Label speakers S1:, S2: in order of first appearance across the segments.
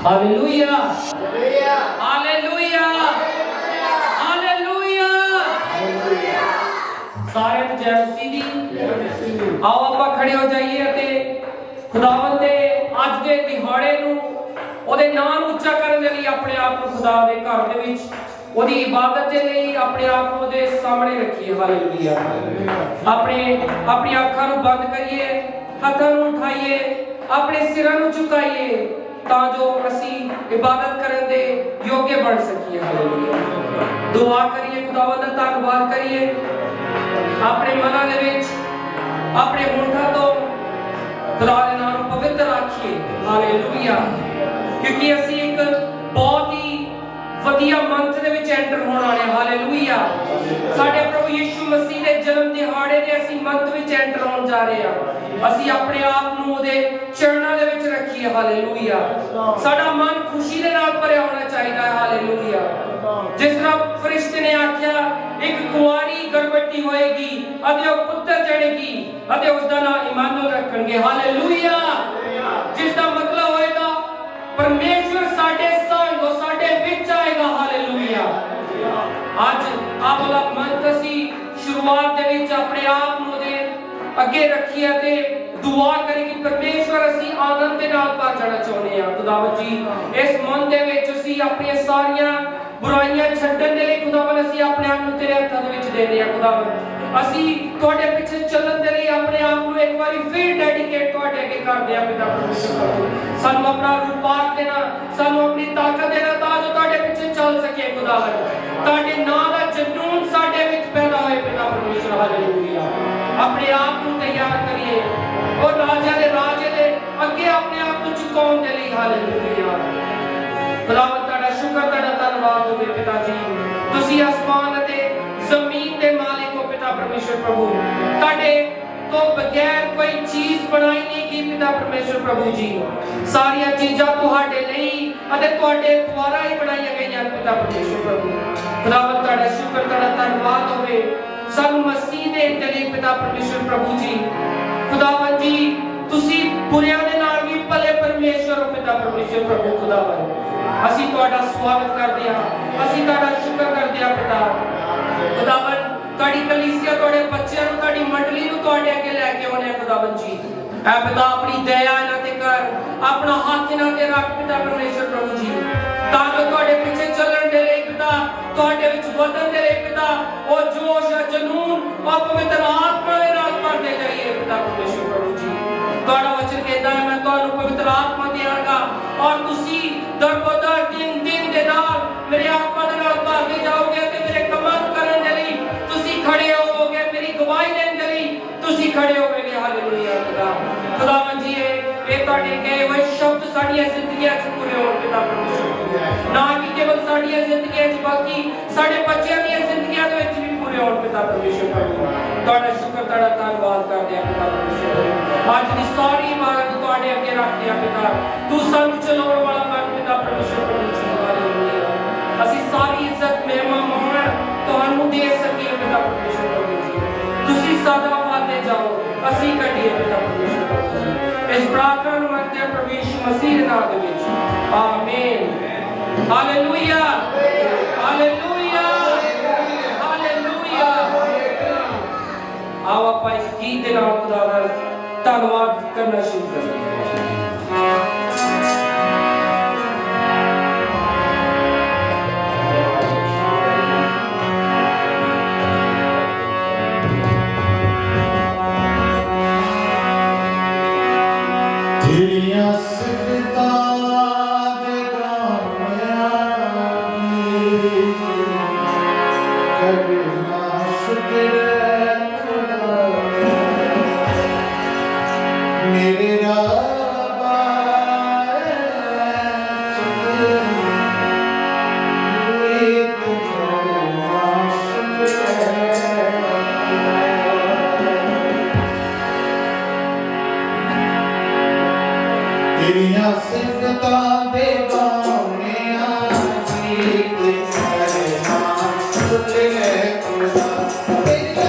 S1: Hallelujah hallelujah hallelujah. सारे जय मसीह दी। आओ ਆਪਾਂ ਖੜੇ ਹੋ ਜਾਈਏ ਅਤੇ ਖੁਦਾਵੰਦ ਦੇ ਅੱਜ ਦੇ ਦਿਹਾੜੇ ਨੂੰ ਉਹਦੇ ਨਾਮ ਨੂੰ ਉੱਚਾ ਕਰਨ ਦੇ ਲਈ ਆਪਣੇ ਆਪ ਨੂੰ ਖੁਦਾ ਦੇ ਘਰ ਦੇ ਵਿੱਚ ਉਹਦੀ ਇਬਾਦਤ ਦੇ ਲਈ ਆਪਣੇ ਆਪ ਨੂੰ ਉਹਦੇ ਸਾਹਮਣੇ ਰੱਖੀਏ। ਹਾਲੇਲੂਇਆ। ਆਪਣੀ ਅੱਖਾਂ ਨੂੰ ਬੰਦ ਕਰੀਏ, ਹੱਥਾਂ ਨੂੰ ਉਠਾਈਏ, ਆਪਣੇ ਸਿਰਾਂ ਨੂੰ ਝੁਕਾਈਏ ਤਾਂ ਜੋ ਅਸੀਂ ਇਬਾਦਤ ਕਰਨ ਦੇ ਯੋਗ ਬਣ ਸਕੀਏ। ਹਾਲੇਲੂਇਆ। ਦੁਆ ਕਰੀਏ, ਖੁਦਾਵੰਦ ਦਾ ਧੰਨਵਾਦ ਕਰੀਏ। ਆਪਣੇ ਮਨਾਂ ਦੇ ਵਿੱਚ ਆਪਣੇ ਹੋਠਾਂ ਤੋਂ ਖੁਦਾ ਦੇ ਨਾਮ ਨੂੰ ਪਵਿੱਤਰ ਰੱਖੀਏ। ਹਾਲੇਲੂਇਆ। ਕਿਉਂਕਿ ਅਸੀਂ ਇੱਕ ਬਹੁਤ ਹੀ ਵਧੀਆ ਮੰਥ ਦੇ ਵਿੱਚ ਐਂਟਰ ਹੋਣ ਵਾਲੇ ਹਾਂ। ਹਾਲੇਲੂਇਆ। ਸਾਡੇ ਪ੍ਰਭੂ ਯਿਸੂ ਮਸੀਹ ਦੇ ਜਨਮ ਦਿਹਾੜੇ ਦੇ ਅਸੀਂ ਮੰਥ ਵਿੱਚ ਐਂਟਰ ਹੋਣ ਜਾ ਰਹੇ ਹਾਂ। ਅਸੀਂ ਆਪਣੇ ਆਪ ਨੂੰ ਉਹਦੇ ਚਰਨਾਂ ਦੇ ਵਿੱਚ ਰੱਖੀਏ। ਹਾਲੇਲੂਇਆ। ਸਾਡਾ ਮਨ ਖੁਸ਼ੀ ਦੇ ਨਾਲ ਭਰਿਆ ਹੋਣਾ ਚਾਹੀਦਾ ਹੈ। ਹਾਲੇਲੂਇਆ। ਜਿਸ ਤਰ੍ਹਾਂ ਫਰਿਸ਼ਤੇ ਨੇ ਆਖਿਆ ਇੱਕ ਕੁਆਰੀ ਗਰਭਵਤੀ ਹੋਏਗੀ ਅਤੇ ਉਹ ਪੁੱਤਰ ਜਣੇਗੀ ਅਤੇ ਉਸ ਦਾ ਨਾਮ ਇਮਾਨੁਅਲ ਰੱਖਣਗੇ। ਹਾਲੇਲੂਇਆ। ਜਿਸ ਦਾ ਮਤਲਬ ਹੋਏਗਾ ਪਰਮੇਸ਼ਵਰ ਸਾਡੇ ਸੰਗ ਸਾਡੇ ਵਿੱਚ ਆਏਗਾ। ਹਾਲੇਲੂਇਆ। ਅੱਜ ਆਪ ਵਾਲਾ ਮੰਥ ਅਸੀਂ ਸ਼ੁਰੂਆਤ ਦੇ ਵਿੱਚ ਆਪਣੇ ਆਪ ਨੂੰ ਉਹਦੇ ਅੱਗੇ ਰੱਖੀਏ ਤੇ ਦੁਆ ਕਰੀਏ ਕਿ ਪਰਮੇਸ਼ਵਰ ਅਸੀਂ ਆਨੰਦ ਦੇ ਨਾਲ ਭਰ ਜਾਣਾ ਚਾਹੁੰਦੇ ਹਾਂ। ਖੁਦਾਵੰਦ ਜੀ ਇਸ ਮਨ ਦੇ ਵਿੱਚ ਅਸੀਂ ਆਪਣੀਆਂ ਸਾਰੀਆਂ ਬੁਰਾਈਆਂ ਛੱਡਣ ਦੇ ਲਈ ਖੁਦਾਵੰਦ ਅਸੀਂ ਆਪਣੇ ਆਪ ਨੂੰ ਤੇਰੇ ਹੱਥਾਂ ਦੇ ਵਿੱਚ ਦੇ ਰਹੇ ਹਾਂ। ਖੁਦਾਵੰਦ ਅਸੀਂ ਤੁਹਾਡੇ ਪਿੱਛੇ ਚੱਲਣ ਦੇ ਲਈ ਆਪਣੇ ਆਪ ਨੂੰ ਇੱਕ ਵਾਰੀ ਫਿਰ ਡੈਡੀਕੇਟ ਤੁਹਾਡੇ ਅੱਗੇ ਕਰਦੇ ਹਾਂ। ਪਿਤਾ ਪਰਮੇਸ਼ਵਰ ਸਾਨੂੰ ਆਪਣਾ ਰੂਪਾਕ ਦੇਣਾ, ਸਾਨੂੰ ਆਪਣੀ ਤਾਕਤ ਦੇਣਾ ਤਾਂ ਜੋ ਤੁਹਾਡੇ ਪਿੱਛੇ ਚੱਲ ਸਕੀਏ। ਖੁਦਾਵੰਦ ਤੁਹਾਡੇ ਨਾਮ ਦਾ ਜਨੂਨ ਸਾਡੇ ਵਿੱਚ ਪੈਦਾ ਹੋਏ। ਪਿਤਾ ਪਰਮੇਸ਼ਵਰ ਹਾਲੇਲੂਇਆ। ਆਪਣੇ ਆਪ ਨੂੰ ਤਿਆਰ ਕਰੀਏ ਉਹ ਰਾਜਾ ਦੇ ਰਾਜੇ ਦੇ ਅੱਗੇ ਆਪਣੇ ਆਪ ਨੂੰ ਝੁਕਾਉਣ ਦੇ ਲਈ। ਹਾਲੇਲੂਇਆ। ਖੁਦਾਵੰਦ ਤੁਹਾਡਾ ਸ਼ੁਕਰ, ਤੁਹਾਡਾ ਧੰਨਵਾਦ ਹੋਵੇ ਪਿਤਾ ਜੀ। ਤੁਸੀਂ ਅਸਮਾਨ ਅਤੇ ਜ਼ਮੀਨ ਦੇ ਮਾਲਿਕ ਹੋ ਪਿਤਾ ਪਰਮੇਸ਼ਵਰ ਪ੍ਰਭੂ। ਤੁਹਾਡੇ ਤੋਂ ਬਗੈਰ ਕੋਈ ਚੀਜ਼ ਬਣਾਈ ਨਹੀਂ ਗਈ ਪਿਤਾ ਪਰਮੇਸ਼ਵਰ ਪ੍ਰਭੂ ਜੀ। ਸਾਰੀਆਂ ਚੀਜ਼ਾਂ ਤੁਹਾਡੇ ਲਈ ਅਤੇ ਤੁਹਾਡੇ ਦੁਆਰਾ ਹੀ ਬਣਾਈਆਂ ਗਈਆਂ ਪਿਤਾ ਪਰਮੇਸ਼ਵਰ ਪ੍ਰਭੂ। ਖੁਦਾਵੰਦ ਤੁਹਾਡਾ ਸ਼ੁਕਰ, ਤੁਹਾਡਾ ਧੰਨਵਾਦ ਹੋਵੇ ਸਾਨੂੰ ਮਸੀਹ ਦੇ ਲਈ ਪਿਤਾ ਪਰਮੇਸ਼ਵਰ ਪ੍ਰਭੂ ਜੀ। ਖੁਦਾਵੰਦ ਜੀ ਤੁਸੀਂ ਬੁਰਿਆਂ ਦੇ ਨਾਲ ਵੀ ਭਲੇ ਪਰਮੇਸ਼ਵਰ ਹੋ ਪਿਤਾ ਪਰਮੇਸ਼ਵਰ ਪ੍ਰਭੂ। ਖੁਦਾਵੰਦ ਅਸੀਂ ਤੁਹਾਡਾ ਸਵਾਗਤ ਕਰਦੇ ਹਾਂ, ਅਸੀਂ ਤੁਹਾਡਾ ਸ਼ੁਕਰ ਕਰਦੇ ਹਾਂ ਪਿਤਾ। ਖੁਦਾਵੰਦ ਤੁਹਾਡੀ ਕਲੀਸਿਆ, ਤੁਹਾਡੇ ਬੱਚਿਆਂ ਨੂੰ, ਤੁਹਾਡੀ ਮੰਡਲੀ ਨੂੰ ਤੁਹਾਡੇ ਅੱਗੇ ਲੈ ਕੇ ਆਉਣੇ ਆ। ਖੁਦਾਵੰਦ ਜੀ ਐ ਪਿਤਾ ਆਪਣੀ ਦਇਆ ਇਹਨਾਂ ਤੇ ਕਰ, ਆਪਣਾ ਹੱਥ ਇਹਨਾਂ ਤੇ ਰੱਖ ਪਿਤਾ ਪਰਮੇਸ਼ਵਰ ਪ੍ਰਭੂ ਜੀ ਤਾਂ ਜੋ ਤੁਹਾਡੇ ਪਿੱਛੇ ਚੱਲਣ ਦੇ ਲਈ ਪਿਤਾ, ਤੁਹਾਡੇ ਵਿੱਚ ਵਧਣ ਦੇ ਲਈ ਪਿਤਾ ਉਹ ਜੋਸ਼ ਜਨੂਨ ਉਹ ਪਵਿੱਤਰ ਆਤਮਾ ਦੇ ਨਾਲ ਭਰਦੇ ਜਾਈਏ ਪਿਤਾ ਪਰਮੇਸ਼ਵਰ ਪ੍ਰਭੂ ਜੀ। ਤੁਹਾਡਾ ਵਚਨ ਕਹਿੰਦਾ ਹੈ ਮੈਂ ਤੁਹਾਨੂੰ ਪਵਿੱਤਰ ਆਤਮਾ ਦੇਵਾਂਗਾ ਔਰ ਤੁਸੀਂ ਦਰਬਦਰ ਦਿਨ ਦੇ ਨਾਲ ਮੇਰੇ ਆਤਮਾ ਦੇ ਨਾਲ ਭਰਦੇ ਜਾਓਗੇ ਤੇ ਮੇਰੇ ਕੰਮਾਂ ਨੂੰ ਕਰਨ ਦੇ ਲਈ ਤੁਸੀਂ ਖੜੇ ਹੋਵੋਗੇ, ਮੇਰੀ ਗਵਾਹੀ ਦੇਣ ਦੇ ਲਈ ਤੁਸੀਂ ਖੜੇ ਹੋਵੋਗੇ। ਹਾਲੇਲੂਇਆ। ਖੁਦਾਵੰਦ ਜੀ ਇਹ ਤੁਹਾਡੇ ਕਹੇ ਹੋਏ ਸ਼ਬਦ ਸਾਡੀਆਂ ਜ਼ਿੰਦਗੀਆਂ 'ਚ ਪੂਰੇ ਹੋਣ ਪਿਤਾ ਪਰਮੇਸ਼ਵਰ। ਨਾ ਕਿ ਕੇਵਲ ਸਾਡੀਆਂ ਜ਼ਿੰਦਗੀਆਂ 'ਚ ਬਲਕਿ ਸਾਡੇ ਬੱਚਿਆਂ ਦੀਆਂ ਜ਼ਿੰਦਗੀਆਂ ਦੇ ਵਿੱਚ ਵੀ ਪੂਰੇ ਹੋਣ ਪਿਤਾ ਪਰਮੇਸ਼ਵਰ। ਤੁਹਾਡਾ ਸ਼ੁਕਰ, ਤੁਹਾਡਾ ਧੰਨਵਾਦ ਕਰਦੇ ਹਾਂ ਪਿਤਾ ਪਰਮੇਸ਼ਵਰ। ਅੱਜ ਦੀ ਸਾਰੀ ਇਬਾਦਤ ਤੁਹਾਡੇ ਅੱਗੇ ਰੱਖਦੇ ਹਾਂ ਪਿਤਾ। ਤੂੰ ਸਾਨੂੰ ਚਲਾਉਣ ਵਾਲਾ ਬਣ ਪਿਤਾ ਪਰਮੇਸ਼ਵਰ। ਹਾਲੇਲੂਇਆ। ਅਸੀਂ ਸਾਰੀ ਇੱਜ਼ਤ ਮਹਿਮਾ ਮਾਣ ਤੁਹਾਨੂੰ ਦੇ ਸਕੀਏ ਪਿਤਾ ਪਰਮੇਸ਼ਵਰ। ਤੁਸੀਂ ਸਦਾ ਵਾਦੇ ਜਾਓ, ਅਸੀਂ ਕੱਢੀਏ ਪਿਤਾ ਪਰਮੇਸ਼ਵਰ। ਇਸ ਪ੍ਰਾਰਥਨਾ ਨੂੰ ਮੰਗਦੇ ਹਾਂ ਪ੍ਰਭੂ ਯਿਸੂ ਮਸੀਹ ਦੇ ਨਾਮ ਦੇ ਵਿੱਚ। ਆਮੀਨ। Hallelujah hallelujah hallelujah. ਆਓ ਆਪਾਂ ਇਸ ਗੀਤ ਦੇ ਨਾਲ ਖੁਦਾ ਦਾ ਧੰਨਵਾਦ ਕਰਨਾ ਸ਼ੁਰੂ ਕਰੀਏ।
S2: तेरिया सिफता दे गावया करना शुक्र खुदा मेरे रब्बा तेरिया सिफता दे गावया करना शुक्र खुदा।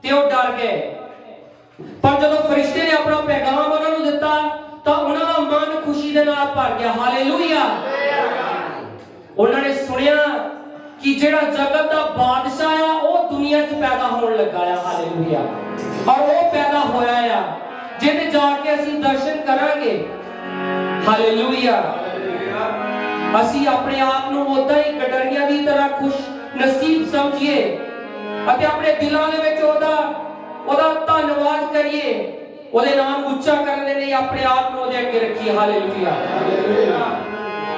S1: ਤੇ ਉਹ ਡਰ ਗਏ। ਪਰ ਜਦੋਂ ਫਰਿਸ਼ਤੇ ਨੇ ਆਪਣਾ ਪੈਗਾਮ ਉਹਨਾਂ ਨੂੰ ਦਿੱਤਾ ਤਾਂ ਉਹਨਾਂ ਦਾ ਮਨ ਖੁਸ਼ੀ ਦੇ ਨਾਲ ਭਰ ਗਿਆ। ਹਾਲੇਲੂਇਆ। ਉਹਨਾਂ ਨੇ ਸੁਣਿਆ ਕਿ ਜਿਹੜਾ ਜਗਤ ਦਾ ਬਾਦਸ਼ਾਹ ਆ ਉਹ ਦੁਨੀਆ 'ਚ ਪੈਦਾ ਹੋਣ ਲੱਗਾ ਆ। ਹਾਲੇਲੂਇਆ। ਔਰ ਉਹ ਪੈਦਾ ਹੋਇਆ ਆ ਜਿਹਦੇ ਜਾ ਕੇ ਅਸੀਂ ਦਰਸ਼ਨ ਕਰਾਂਗੇ। ਹਾਲੇਲੂਇਆ। ਅਸੀਂ ਆਪਣੇ ਆਪ ਨੂੰ ਉਦਾਂ ਹੀ ਗਡਰੀਆਂ ਦੀ ਤਰ੍ਹਾਂ ਖੁਸ਼ ਨਸੀਬ ਸਮਝੀਏ ਅਤੇ ਆਪਣੇ ਦਿਲਾਂ ਦੇ ਵਿੱਚ ਉਹਦਾ ਧੰਨਵਾਦ ਕਰੀਏ। ਉਹਦੇ ਨਾਮ ਉੱਚਾ ਕਰਨ ਦੇ ਲਈ ਆਪਣੇ ਆਪ ਨੂੰ ਉਹਦੇ ਅੱਗੇ ਰੱਖੀਏ। ਹਾਲੇਲੂਇਆ।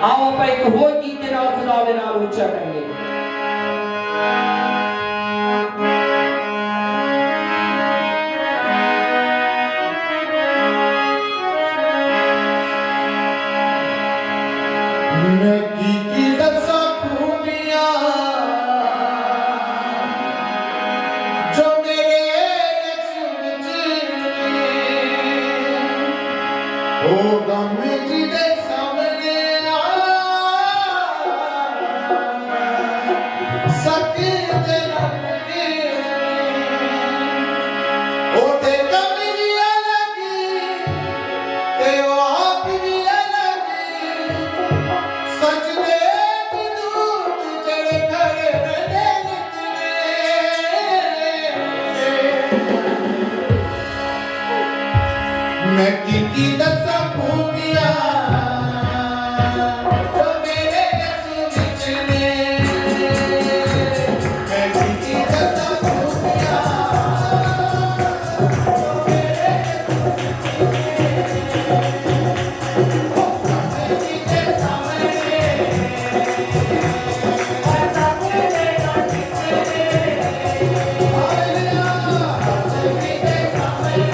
S1: ਆਓ ਆਪਾਂ ਇੱਕ ਹੋਰ ਗੀਤ ਦੇ ਨਾਲ ਖੁਦਾ ਦੇ ਨਾਮ ਉੱਚਾ ਕਰੀਏ।
S2: मैं की दसा खूबियां जो मेरे यीशु विच ओ गम जी दे सामने सकते लगे ओ ते गम भी अलगी ते ओ आप भी अलगी सजदे की दूत चढ़ खड़े रहने निकले मैं की दसा खूबियां जो मेरे यीशु विच ने मैं की दसा खूबियां जो मेरे यीशु जी दे सामने हालेलुया जी दे सामने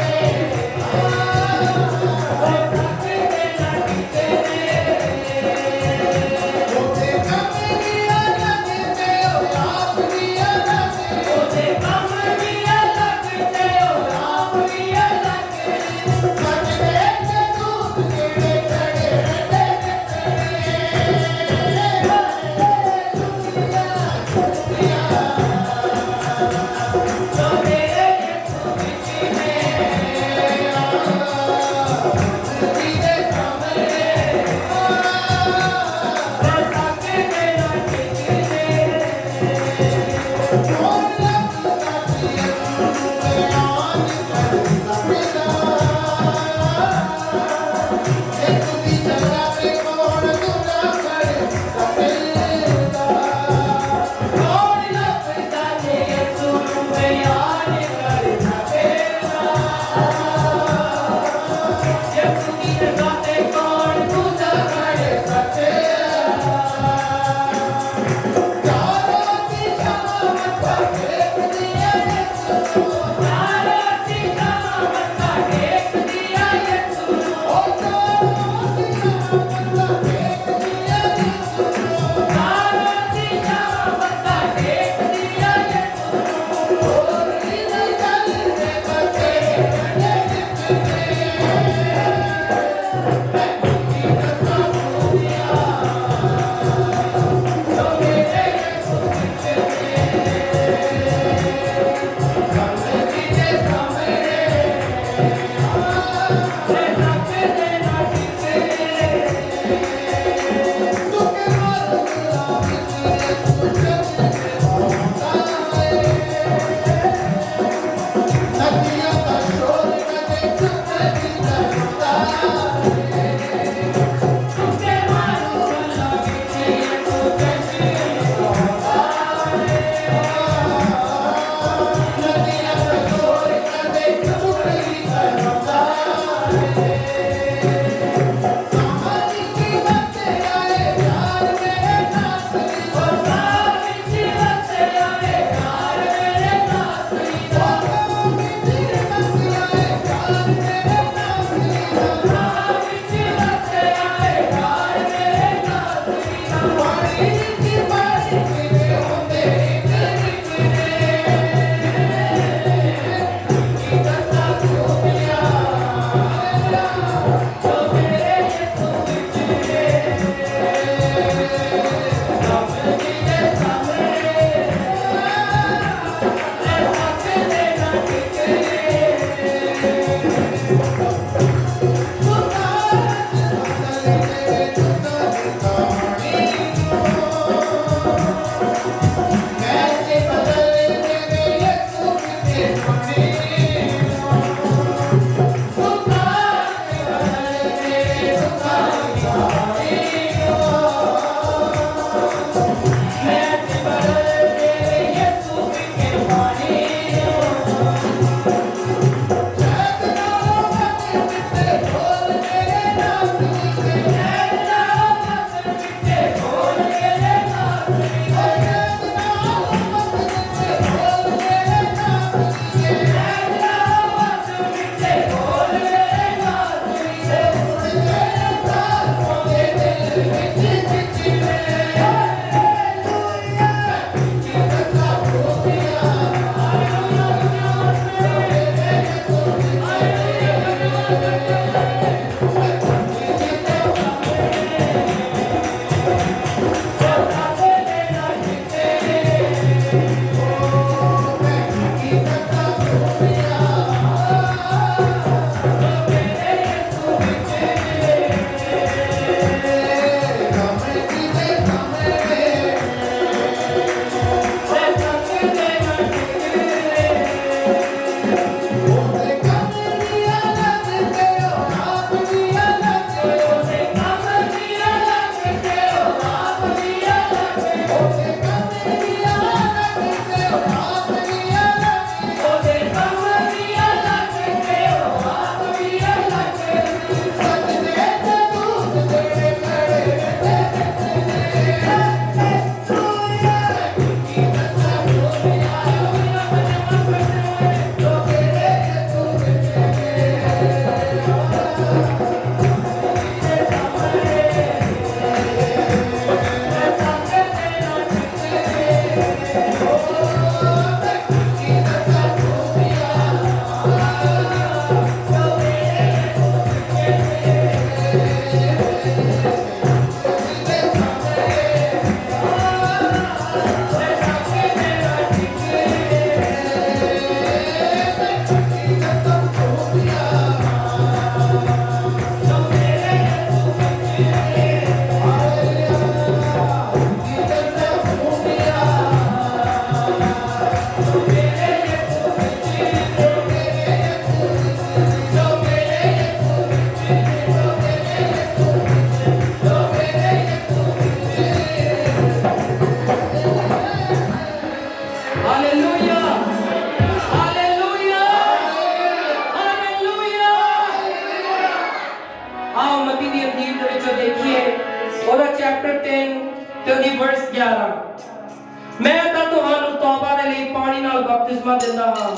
S1: मैं तो तुहानू तौबा दे लई पानी नाल बपतिस्मा दिंदा हां,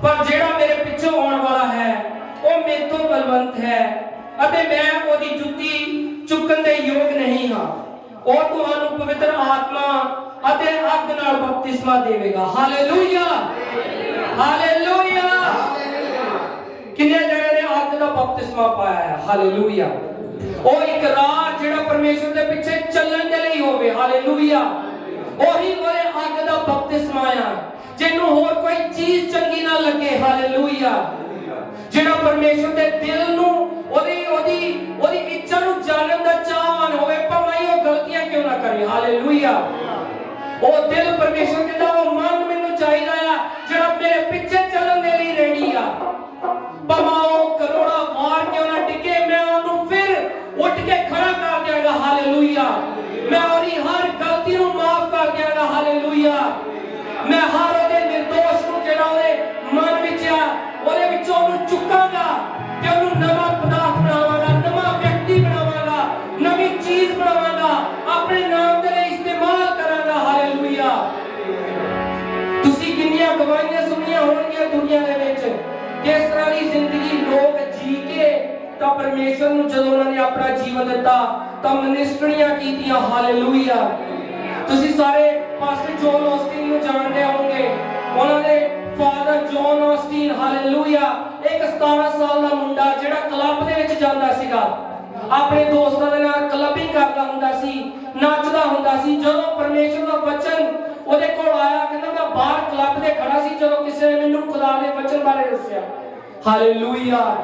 S1: पर जेड़ा मेरे पिछों आउण वाला है वो मेरे तो बलवंत है अते मैं ओदी जुत्ती चुकन दे योग नहीं हां। ओ तुहानू पवित्र आत्मा अते अग नाल बपतिस्मा देवेगा। Hallelujah hallelujah. किन्ने जने ने अग दा बपतिस्मा पाया है? हालेलुया। ओ इकरार जेड़ा परमेश्वर दे पिछे चलण दे लई होवे। हालेलुया। ओही ओरे अग दा बपतिस्मा आ जिन्नू होर कोई चीज चंगी ना लगे। हालेलुया। जेड़ा परमेश्वर दे दिल नू ओदी ओदी ओदी इच्छा नू जानन दा चाहवान होवे भाਵੇਂ ਉਹ गलतियां क्यों ना करे। हालेलुया। ओ दिल परमेश्वर कहंदा ओ मन मैनू चाहिदा आ जेड़ा मेरे पिछे चलण दे लई रेडी आ। भाਵੇਂ ਉਹ करोड़ा वार क्यों ना टिके मैं ਉਹਨੂੰ फिर उठ के खड़ा कर दियांगा। हालेलुया। मैं ओदी हर गलती नू माफ कर दियांगा। हालेलुया। मैं हर ਉਹਦੇ निर्दोष ਨੂੰ ਜਿਹੜਾ ਉਹਦੇ ਮਨ ਵਿੱਚ ਆ ਉਹਦੇ ਵਿੱਚੋਂ ਉਹਨੂੰ ਚੁੱਕਾਂਗਾ ਤੇ ਉਹਨੂੰ ਨਵਾਂ ਪਦਾਰਥ ਬਣਾਵਾਂਗਾ, ਨਵਾਂ ਵਿਅਕਤੀ ਬਣਾਵਾਂਗਾ, ਨਵੀਂ ਚੀਜ਼ ਬਣਾਵਾਂਗਾ, ਆਪਣੇ ਨਾਮ ਦੇ ਲਈ ਇਸਤੇਮਾਲ ਕਰਾਂਗਾ। ਹਾਲੇਲੂਇਆ। ਤੁਸੀਂ ਕਿੰਨੀਆਂ ਗਵਾਹੀਆਂ ਸੁਣੀਆਂ ਹੋਣਗੀਆਂ ਦੁਨੀਆ ਦੇ ਵਿੱਚ ਕਿਸ ਤਰ੍ਹਾਂ ਦੀ ਜ਼ਿੰਦਗੀ ਲੋਕ ਜੀ ਕੇ ਤਾਂ ਪਰਮੇਸ਼ਰ ਨੂੰ ਜਦੋਂ ਉਹਨਾਂ ਨੇ ਆਪਣਾ ਜੀਵਨ ਦਿੱਤਾ ਤਾਂ ਮਿਨਿਸਟਰੀਆਂ ਕੀਤੀਆਂ। ਹਾਲੇਲੂਇਆ। ਤੁਸੀਂ ਸਾਰੇ ਪਾਸਟਰ ਜੋਨ ਆਸਟਿਨ ਨੂੰ ਜਾਣਦੇ ਹੋਵੋਗੇ। ਉਹਨਾਂ ਦੇ ਫਾਦਰ ਜੋਨ ਆਸਟਿਨ ਹਾਲੇਲੂਇਆ ਇੱਕ 17 ਸਾਲ ਦਾ ਮੁੰਡਾ ਜਿਹੜਾ ਕਲੱਬ ਦੇ ਵਿੱਚ ਜਾਂਦਾ ਸੀਗਾ, ਆਪਣੇ ਦੋਸਤਾਂ ਦੇ ਨਾਲ ਕਲੱਬਿੰਗ ਕਰਦਾ ਹੁੰਦਾ ਸੀ, ਨੱਚਦਾ ਹੁੰਦਾ ਸੀ। ਜਦੋਂ ਪਰਮੇਸ਼ਰ ਦਾ ਵਚਨ ਉਹਦੇ ਕੋਲ ਆਇਆ, ਕਹਿੰਦਾ ਮੈਂ ਬਾਹਰ ਕਲੱਬ ਦੇ ਖੜਾ ਸੀ ਜਦੋਂ ਕਿਸੇ ਨੇ ਮੈਨੂੰ ਖੁਦਾ ਦੇ ਵਚਨ ਬਾਰੇ ਦੱਸਿਆ। ਹਾਲੇਲੂਇਆ।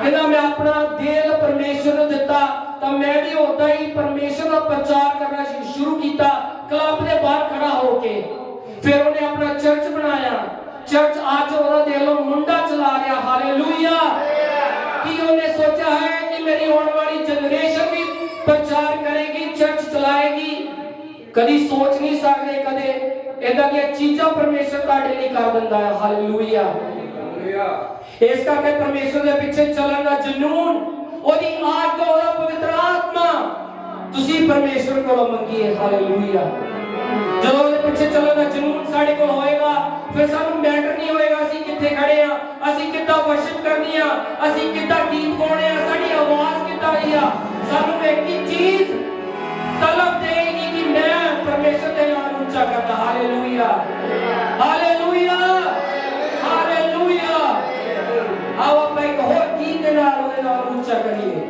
S1: ਕਹਿੰਦਾ ਮੈਂ ਆਪਣਾ ਦਿਲ ਪਰਮੇਸ਼ਰ ਨੂੰ ਦਿੱਤਾ ਤਾਂ ਮੈਂ ਵੀ ਉਦਾਂ ਹੀ ਪਰਮੇਸ਼ਰ ਦਾ ਪ੍ਰਚਾਰ ਕਰਨਾ ਸ਼ੁਰੂ ਕੀਤਾ ਕਲੱਬ ਦੇ ਬਾਹਰ ਖੜਾ ਹੋ ਕੇ। ਫਿਰ ਉਹਨੇ ਆਪਣਾ ਚਰਚ ਬਣਾਇਆ। ਚਰਚ ਅੱਜ ਉਹਦਾ ਦਿਲੋਂ ਮੁੰਡਾ ਚਲਾ ਰਿਹਾ। ਹਾਲੇਲੂਇਆ। ਕੀ ਉਹਨੇ ਸੋਚਿਆ ਹੈ ਕਿ ਮੇਰੀ ਆਉਣ ਵਾਲੀ ਜਨਰੇਸ਼ਨ ਵੀ ਪ੍ਰਚਾਰ ਕਰੇਗੀ, ਚਰਚ ਚਲਾਏਗੀ? ਕਦੀ ਸੋਚ ਨਹੀਂ ਸਕਦੇ। ਕਦੇ ਇਦਾਂ ਦੀਆਂ ਚੀਜ਼ਾਂ ਪਰਮੇਸ਼ਰ ਤੁਹਾਡੇ ਲਈ ਕਰ ਦਿੰਦਾ ਹੈ। ਹਾਲੇਲੂਇਆ। ਇਸ ਕਰਕੇ ਪਰਮੇਸ਼ਰ ਦੇ ਪਿੱਛੇ ਚੱਲਣ ਦਾ ਜਨੂਨ, ਉਹਦੀ ਆਤਮਾ, ਉਹਦਾ ਪਵਿੱਤਰ ਆਤਮਾ ਤੁਸੀਂ ਪਰਮੇਸ਼ਰ ਕੋਲੋਂ ਮੰਗੀਏ। ਹਾਲੇਲੂਇਆ। ਜਦੋਂ ਉਹਦੇ ਪਿੱਛੇ ਚੱਲਣ ਦਾ ਜਨੂਨ ਸਾਡੇ ਕੋਲ ਹੋਏਗਾ, ਫਿਰ ਸਾਨੂੰ ਮੈਟਰ ਨਹੀਂ ਹੋਏਗਾ ਅਸੀਂ ਕਿੱਥੇ ਖੜੇ ਆ, ਅਸੀਂ ਕਿੱਦਾਂ ਵਰਸ਼ਿਪ ਕਰਨੀ ਆ, ਅਸੀਂ ਕਿੱਦਾਂ ਗੀਤ ਗਾਉਣੇ ਆ, ਸਾਡੀ ਆਵਾਜ਼ ਕਿੱਦਾਂ ਆਈ ਆ। ਸਾਨੂੰ ਇੱਕ ਹੀ ਚੀਜ਼ ਤਲਬ ਦੇਗੀ ਕਿ ਮੈਂ ਪਰਮੇਸ਼ਰ ਦੇ ਨਾਮ ਨੂੰ ਉੱਚਾ ਕਰਦਾ। ਹਾਲੇਲੂਇਆ। ਹਾਲੇਲੂਇਆ। ਹਾਲੇਲੂਇਆ। ਆਓ ਆਪਾਂ ਇੱਕ ਹੋਰ ਗੀਤ ਦੇ ਨਾਲ ਉਹਦੇ ਨਾਮ ਨੂੰ ਉੱਚਾ ਕਰੀਏ।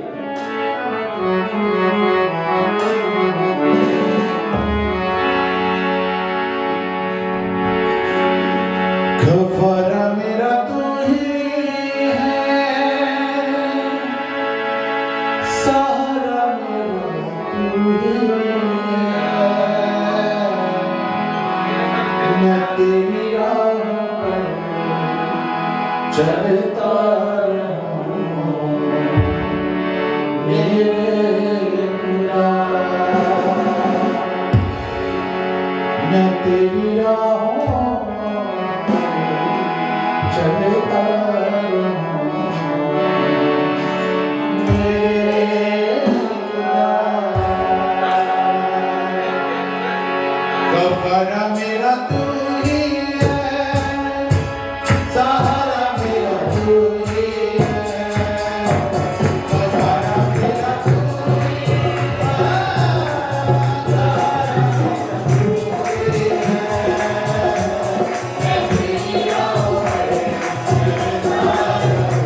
S2: गवारा मेरा तू ही है, सहारा मेरा तू ही है। मैं तेरी राह पर चलता रहूं मेरे खुदा। मैं तेरी राहों चलता रहूं मेरे खुदा। गवारा मेरा तू ही है, सहारा मेरा तू ही है। गवारा मेरा तू ही है, सहारा मेरा तू ही है। मैं तेरी राहों पर चलता रहूं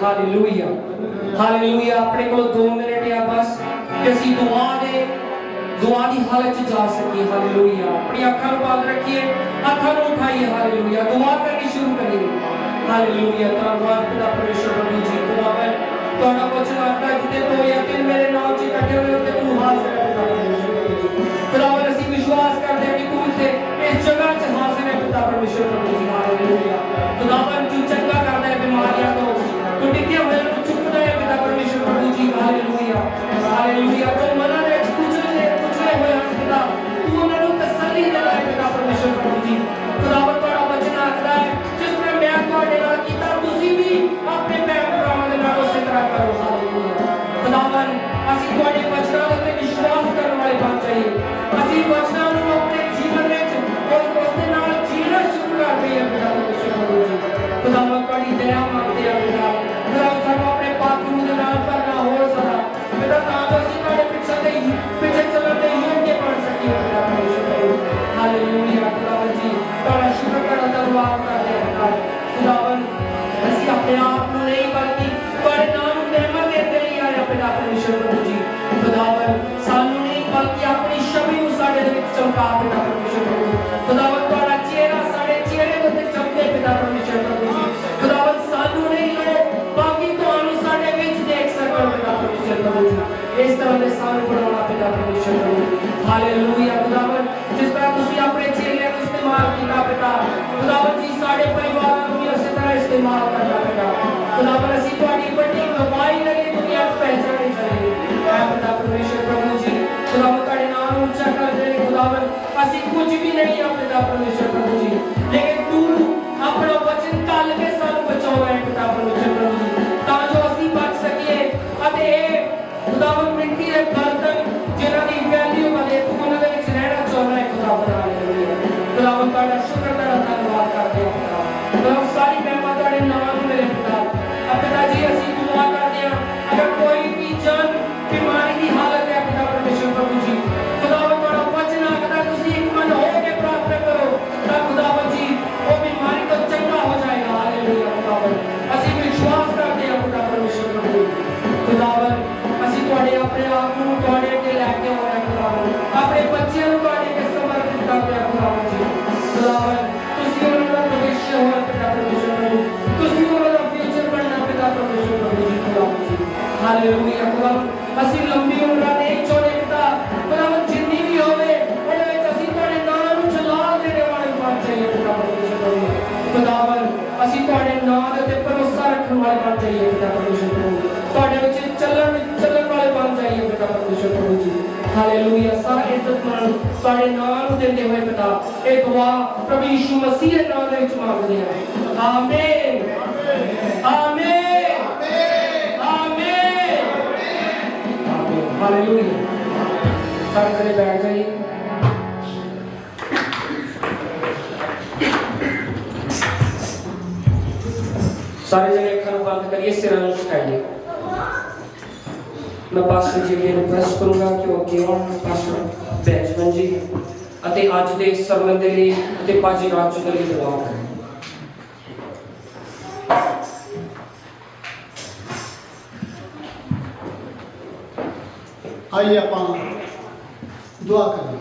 S1: हालेलुया हालेलुया। अपने को 2 मिनट या बस कि ਅਸੀਂ दुआ की हालत च जा सकिए। हालेलुया। अपनी अखां नूं बंद रखिए, हत्थां नूं उठाइए। हालेलुया। दुआ करनी शुरू करिए। हालेलुया। धन्यवाद पिता परमेश्वर प्रभु जी। खुदावन तुहाडा वचन आता जिते 2 या 3 मेरे नाम च इकट्ठे होए ते तू हाज़िर है पिता परमेश्वर प्रभु जी। खुदावन ਅਸੀਂ विश्वास करते हैं कि तू इत्थे इस जगह च हाज़िर है पिता परमेश्वर प्रभु जी। हालेलुया। खुदावन तू चंगा करदा है बीमारियां तो, तू डिगे होए नूं चुकदा है पिता परमेश्वर प्रभु जी। Hallelujah hallelujah. तो मना दे कुचले होए हन पिता, तू उन्हां नूं तसल्ली देना है पिता परमेश्वर प्रभु जी। खुदावन तुहाडा वचन आखदा है जिस तरह मैं तुहाडे नाल कीता तुसीं भी अपने भैण भरावां दे नाल उਸੇ तरह करो। हालेलुया। खुदावन ਅਸੀਂ ਤੁਹਾਡੇ ਵਚਨਾਂ ਉੱਤੇ ਵਿਸ਼ਵਾਸ ਕਰਨ ਵਾਲੇ ਬਣ ਜਾਈਏ। ਅਸੀਂ ਵਚਨਾਂ ਨੂੰ ਆਪਣੇ ਜੀਵਨ ਵਿੱਚ ਉਸ ਦੇ ਨਾਲ ਜੀਣਾ ਸ਼ੁਰੂ ਕਰ ਦਈਏ ਪਿਤਾ ਪਰਮੇਸ਼ਰ ਪ੍ਰਭੂ ਜੀ। ਖੁਦਾਵੰਦ ਤੁਹਾਡੀ ਦਇਆ ਮੰਗਦੇ ਆ ਪਿਤਾ। ਖੁਦਾਵੰਦ ਸਾਨੂੰ ਆਪਣੇ ਪਾਪ ਨੂੰ ਦੇ ਨਾਲ ਭਰਨਾ ਹੋਰ ਸਦਾ ਪਿਤਾ, ਤਾਂ ਜੋ ਅਸੀਂ ਤੁਹਾਡੇ ਪਿੱਛੇ ਚੱਲਣ ਦੇ ਯੋਗ ਬਣ ਸਕੀਏ ਪਿਤਾ ਪਰਮੇਸ਼ਰ ਪ੍ਰਭੂ। ਹਾਲੇਲੂਇਆ। ਖੁਦਾਵੰਦ ਜੀ ਤੁਹਾਡਾ ਸ਼ੁਕਰ ਕਰਦਾ ਧੰਨਵਾਦ ਕਰਦੇ ਹਾਂ ਖੁਦਾਵੰਦ। ਅਸੀਂ ਆਪਣੇ ਆਪ ਨੂੰ ਨਹੀਂ ਬਲਕਿ ਤੁਹਾਡੇ ਨਾਮ ਨੂੰ ਮਹਿਮਾ ਦੇਣ ਦੇ ਲਈ ਆਏ ਪਿਤਾ परमेश्वर प्रभु जी। खुदावन सानू नहीं बल्कि अपनी छवि ਨੂੰ ਸਾਡੇ ਦੇ ਵਿੱਚ ਚਮਕਾ ਪਿਤਾ परमेश्वर प्रभु। खुदावन ਤੁਹਾਡਾ ਚਿਹਰਾ ਸਾਡੇ ਚਿਹਰੇ ਦੇ ਉੱਤੇ ਚਮਕੇ ਪਿਤਾ परमेश्वर प्रभु जी। खुदावन सानू नहीं ਲੋਕ ਬਾਕੀ ਤੁਹਾਨੂੰ ਸਾਡੇ ਵਿੱਚ ਦੇਖ ਸਕਣ ਪਿਤਾ परमेश्वर प्रभु जी। ਇਸ ਤਰ੍ਹਾਂ ਦੇ ਸਾਨੂੰ ਬਣਾਉਣਾ ਪਿਤਾ परमेश्वर प्रभु। ਹਾਲੇਲੂਇਆ। खुदावन ਜਿਸ ਤਰ੍ਹਾਂ ਤੁਸੀਂ ਆਪਣੇ ਚੇਲਿਆਂ ਨੂੰ ਇਸਤੇਮਾਲ ਕੀਤਾ ਪਿਤਾ, खुदावन जी ਸਾਡੇ ਪਰਿਵਾਰਾਂ ਨੂੰ ਵੀ ਉਸੇ ਤਰ੍ਹਾਂ ਇਸਤੇਮਾਲ ਕਰਨਾ ਪਿਤਾ। खुदावन ਅਸੀਂ ਤੁਹਾਡੀ ਵੱਡੀ ਕਮਾਈ ਲਈ ਦੁਨੀਆ 'ਚ ਪਹਿਚਾਨੇ ਚਾਹੀਏ पिता परमेश्वर प्रभु जी। खुदावन ਤੁਹਾਡੇ ਨਾਮ ਨੂੰ ਉੱਚਾ ਕਰਦੇ ਨੇ खुदावन। ਅਸੀਂ ਕੁਝ ਵੀ ਨਹੀਂ ਆ पिता परमेश्वर प्रभु जी, लेकिन तू ਆਪਣਾ ਵਚਨ ਕੱਲ ਕੇ ਸਾਨੂੰ ਬਚਾਉਣਾ ਹੈ पिता परमेश्वर प्रभु जी, ਤਾਂ ਜੋ ਅਸੀਂ ਬਚ ਸਕੀਏ ਅਤੇ ਇਹ खुदावन ਮਿੱਟੀ ਦੇ ਬਰਤਨ ਜਿਨ੍ਹਾਂ ਦੀ ਵੈਲਿਊ ਵਧੇ ਤੂੰ ਉਹਨਾਂ ਦੇ ਵਿੱਚ ਰਹਿਣਾ ਚਾਹੁੰਦਾ ਹੈ खुदावन। ਹਾਲੇਲੂਇਆ। खुदावन ਤੁਹਾਡਾ ਸ਼ੁਕਰ ਤੁਹਾਡਾ ਧੰਨਵਾਦ ਕਰਦੇ ਹਾਂ ਪਿਤਾ। खुदावन ਸਾਰੀ ਮਹਿਮਾ ਤੁਹਾਡੇ ਨਾਮ ਨੂੰ ਮਿਲੇ पिता। पिता जी ਅਸੀਂ ਦੁਆ ਕਰਦੇ ਹਾਂ अगर कोई भी जन बीमारी की हालत है पिता परमेश्वर प्रभु जी, खुदावन ਤੁਹਾਡਾ वचन आखदा ਤੁਸੀਂ ਇੱਕ ਮਨ ਹੋ ਕੇ ਪ੍ਰਾਰਥਨਾ ਕਰੋ ਤਾਂ खुदावन जी ਉਹ बीमारी ਤੋਂ ਚੰਗਾ ਹੋ ਜਾਏਗਾ। हालेलुया। खुदावन ਅਸੀਂ ਵਿਸ਼ਵਾਸ ਕਰਦੇ ਹਾਂ पिता परमेश्वर प्रभु। खुदावन ਅਸੀਂ ਤੁਹਾਡੇ ਆਪਣੇ ਆਪ ਨੂੰ ਤੁਹਾਡੇ ਅੱਗੇ ਲੈ ਕੇ ਆਉਣਾ खुदावन, ਆਪਣੇ ਬੱਚਿਆਂ ਨੂੰ ਤੁਹਾਡੇ ਅੱਗੇ ਸਮਰਪਿਤ ਕਰਦੇ ਹਾਂ खुदावन जी। खुदावन ਤੁਸੀਂ ਉਹਨਾਂ ਦਾ ਭਵਿੱਖ ਹੋਣਾ पिता परमेश्वर प्रभु, ਤੁਸੀਂ ਉਹਨਾਂ ਦਾ ਫਿਊਚਰ ਬਣਨਾ पिता परमेश्वर प्रभु जी। खुदावन जी हालेलुया। खुदावन ਅਸੀਂ ਲੰਬੀ ਉਮਰਾਂ ਨਹੀਂ ਚਾਹੁੰਦੇ ਪਿਤਾ। खुदावन ਜਿੰਨੀ ਵੀ ਹੋਵੇ ਉਹਦੇ ਵਿੱਚ ਅਸੀਂ ਤੁਹਾਡੇ ਨਾਮ ਨੂੰ ਜਲਾਲ ਦੇਣ ਵਾਲੇ ਬਣ ਜਾਈਏ पिता परमेश्वर प्रभु। खुदावन ਅਸੀਂ ਤੁਹਾਡੇ ਨਾਮ ਦੇ ਉੱਤੇ ਭਰੋਸਾ ਰੱਖਣ ਵਾਲੇ ਬਣ ਜਾਈਏ पिता परमेश्वर प्रभु। ਤੁਹਾਡੇ ਵਿੱਚ ਚੱਲਣ ਵਾਲੇ ਬਣ ਜਾਈਏ पिता परमेश्वर प्रभु जी। हालेलुया। सारा इज्जत मान ਤੁਹਾਡੇ ਨਾਮ ਨੂੰ ਦਿੰਦੇ ਹੋਏ पिता ਇਹ ਦੁਆ ਪ੍ਰਭੂ ਯਿਸੂ ਮਸੀਹ ਦੇ ਨਾਮ ਦੇ ਵਿੱਚ ਮੰਗਦੇ ਹਾਂ। ਆਮੀਨ ਆਮੀਨ हालेलुया। सारे जने बैठ जाइए। सारे जने अखां बंद करिए, सिरां नूं झुकाइए। मैं पास्टर जी अगे रिक्वेस्ट करूंगा कि वो अगे आउण, पास्टर बैचमैन जी ਅਤੇ ਅੱਜ ਦੇ ਸਰਮਨ ਦੇ ਲਈ ਅਤੇ ਭਾਜੀ ਰਾਜੂ ਦੇ ਲਈ ਦੁਆ ਕरें।
S2: आइए आप दुआ करें।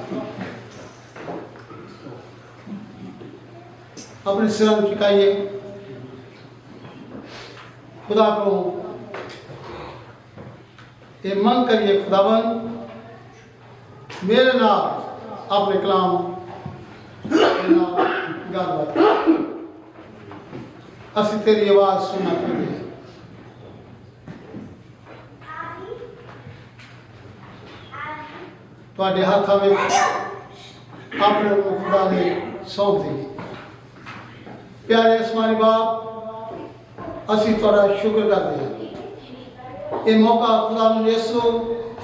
S2: अपने सिर झुकाइए। खुदा को ये मन करिए खुदावन मेरे नाम अपने कलाम गलबात असी तेरी आवाज़ सुनना चाहिए। ਤੁਹਾਡੇ ਹੱਥਾਂ ਵਿੱਚ ਆਪਣੇ ਨੂੰ ਖੁਦਾ ਦੇ ਸੌਂਪ ਦਈਏ। ਪਿਆਰੇ ਅਸਮਾਨੀ ਬਾਪ ਅਸੀਂ ਤੁਹਾਡਾ ਸ਼ੁਕਰ ਕਰਦੇ ਹਾਂ ਇਹ ਮੌਕਾ ਖੁਦਾ ਨੇ ਯਿਸੂ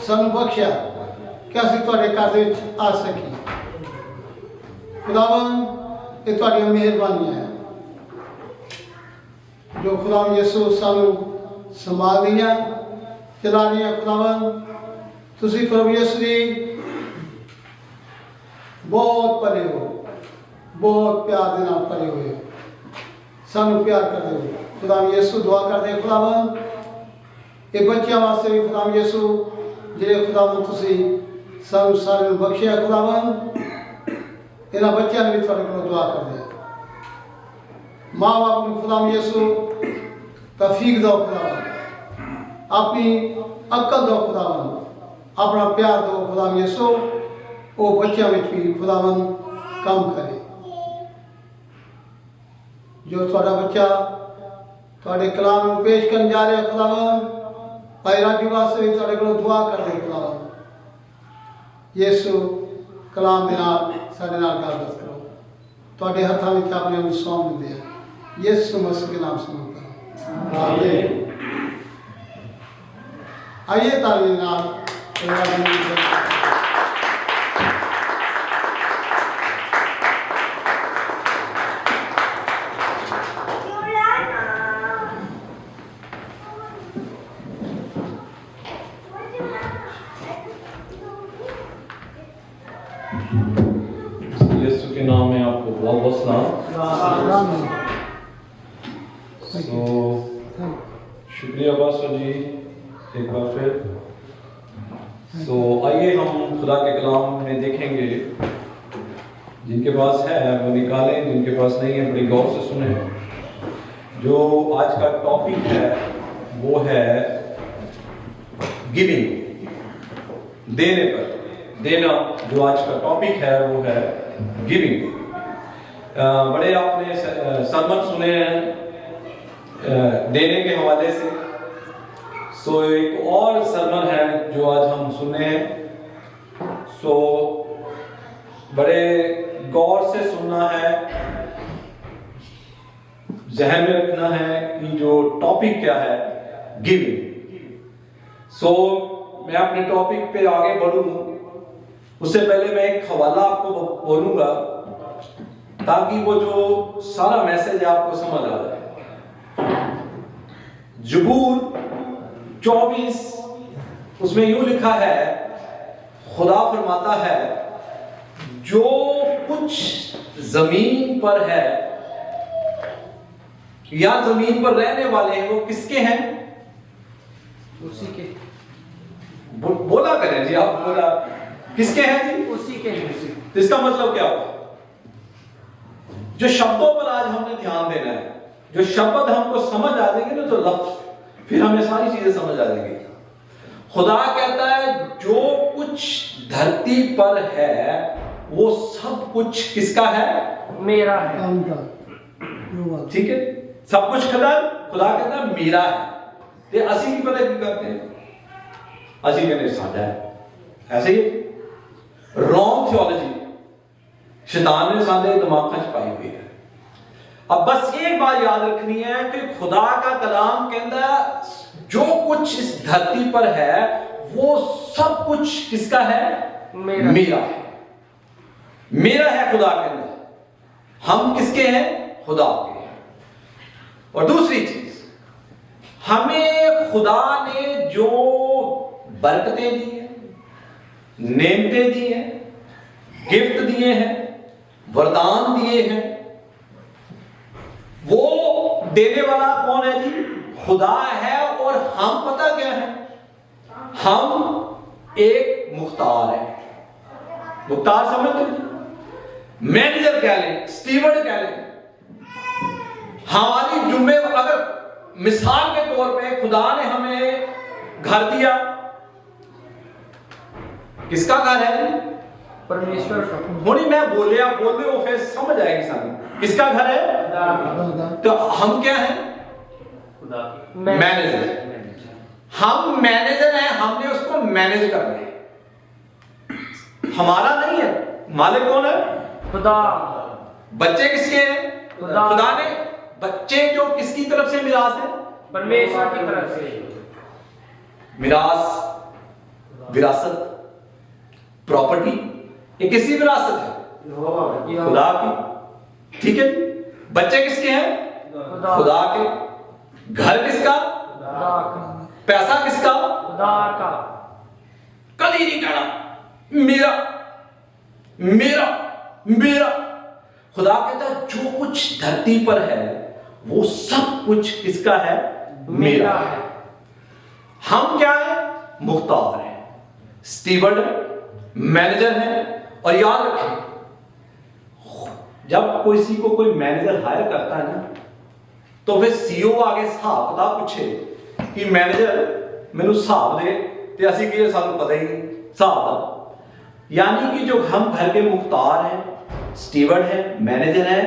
S2: ਸਾਨੂੰ ਬਖਸ਼ਿਆ ਕਿ ਅਸੀਂ ਤੁਹਾਡੇ ਘਰ ਦੇ ਵਿੱਚ ਆ ਸਕੀਏ। ਖੁਦਾਵੰ ਇਹ ਤੁਹਾਡੀ ਮਿਹਰਬਾਨੀ ਹੈ ਜੋ ਖੁਦਾ ਨੇ ਯਿਸੂ ਸਾਨੂੰ ਸੰਭਾਲ ਲਿਆ ਚਲਾ ਲਿਆ। ਖੁਦਾਵੰ ਤੁਸੀਂ ਪ੍ਰਭੂ ਯਿਸੂ ਦੀ बहुत भले हो, बहुत प्यार के नाल भरे हुए, सानू प्यार करते हो। खुदाम यीशु दुआ करते खुदावन ये बच्चों वास्ते भी खुदाम यीशु जिहड़े खुदावन तुसी सानू सारे नूं बख्शिया खुदावन इन्हां बच्चों ने भी तुहाडे कोलों दुआ करते माँ बाप नूं खुदाम यीशु तौफीक दो खुदावन अपनी अकल दो खुदावन अपना प्यार दो खुदाम यीशु वो बच्चों में भी खुदावन काम करे जो थोड़ा बच्चा थोड़े कलाम में पेश करने जा रहे खुदावन भाई राजू वास्ते भी थोड़े को दुआ कर दे खुदावन यीशु कलाम के नाल साडे नाल गलबात करो थोड़े हाथों में अपने आप सौंप दिंदे हैं यीशु मसीह के नाम से मांगता हूं आमीन। आइए ताली नाल
S3: यीशु के नाम में आपको बहुत बहुत सलाम। शुक्रिया बादशाह जी एक बार फिर। आइए हम खुदा के कलाम में देखेंगे, जिनके पास है वो निकालें, जिनके पास नहीं है बड़ी गौर से सुने। जो आज का टॉपिक है वो है गिविंग, देने पर देना। जो आज का टॉपिक है वो है गिविंग। बड़े आपने सरमन सुने हैं देने के हवाले से। एक और सरमन है जो आज हम सुने हैं। बड़े गौर से सुनना है, जहन में रखना है कि जो टॉपिक क्या है, गिविंग। मैं अपने टॉपिक पे आगे बढ़ूं उससे पहले मैं एक हवाला आपको बोलूंगा ताकि वो जो सारा मैसेज आपको समझ आ जाए। जबूर 24 उसमें यूं लिखा है, खुदा फरमाता है जो कुछ जमीन पर है या जमीन पर रहने वाले हैं वो किसके हैं?
S1: उसी के।
S3: बोला करें जी, आप बोला किसके हैं जी?
S1: उसी के हैं।
S3: तो इसका मतलब क्या हुआ? जो शब्दों पर आज हमने ध्यान देना है, जो शब्द हमको समझ आ जाएंगे ना, तो लफ्ज फिर हमें सारी चीजें समझ आ जाएंगी। खुदा कहता है जो कुछ धरती पर है वो सब कुछ किसका है?
S1: मेरा है।
S3: ठीक है, सब कुछ खुदा कहता है मेरा है। ते असी की पता की करते हैं, असी कहते साडा है। ऐसे ही रॉन्ग थियोलॉजी शैतान ने साडे दिमाग में पाई हुई है। अब बस एक बात याद रखनी है कि खुदा का कलाम कहता है जो कुछ इस धरती पर है वो सब कुछ किसका है? मेरा है। मेरा है खुदा के अंदर। हम किसके हैं? खुदा के हैं। और दूसरी चीज, हमें खुदा ने जो बरकतें दी हैं, नेमतें दी हैं, गिफ्ट दिए हैं, वरदान दिए हैं, वो देने वाला कौन है जी? खुदा है। और हम पता क्या है? हम एक मुख्तार है। मुख्तार समझते हैं? मैनेजर कह लें, स्टीवर्ड कह लें। हमारी जुम्मे, अगर मिसाल के तौर पे खुदा ने हमें घर दिया, किसका घर है?
S1: परमेश्वर का।
S3: होनी मैं बोले वो फिर समझ आएगी सामने। किसका घर है? तो हम क्या हैं? मैनेजर। हम मैनेजर हैं, हमने उसको मैनेज करना है। हमारा नहीं है। मालिक कौन है?
S1: खुदा।
S3: बच्चे किसके हैं? खुदा ने बच्चे जो किसकी तरफ से मिरास है?
S1: परमेश्वर की तरफ से।
S3: मिरास, विरासत, प्रॉपर्टी, ये किसकी विरासत है? खुदा की। ठीक है, बच्चे किसके हैं? खुदा के। घर किसका?
S1: खुदा का।
S3: पैसा किसका?
S1: खुदा का।
S3: कभी नहीं कहना मेरा मेरा मेरा। खुदा कहता है जो कुछ धरती पर है वो सब कुछ किसका है? मेरा है। हम क्या है? मुख्तार हैं, स्टीवर्ड है, मैनेजर है। और याद रखें, जब किसी को कोई मैनेजर हायर करता है ना, तो फिर सीईओ आगे हिसाब किताब पूछे कि मैनेजर मैनू हिसाब दे, ते असं कि सानू पता ही नहीं हिसाब का। यानी कि जो हम घर के मुख्तार हैं, स्टीवर्ड है, मैनेजर है,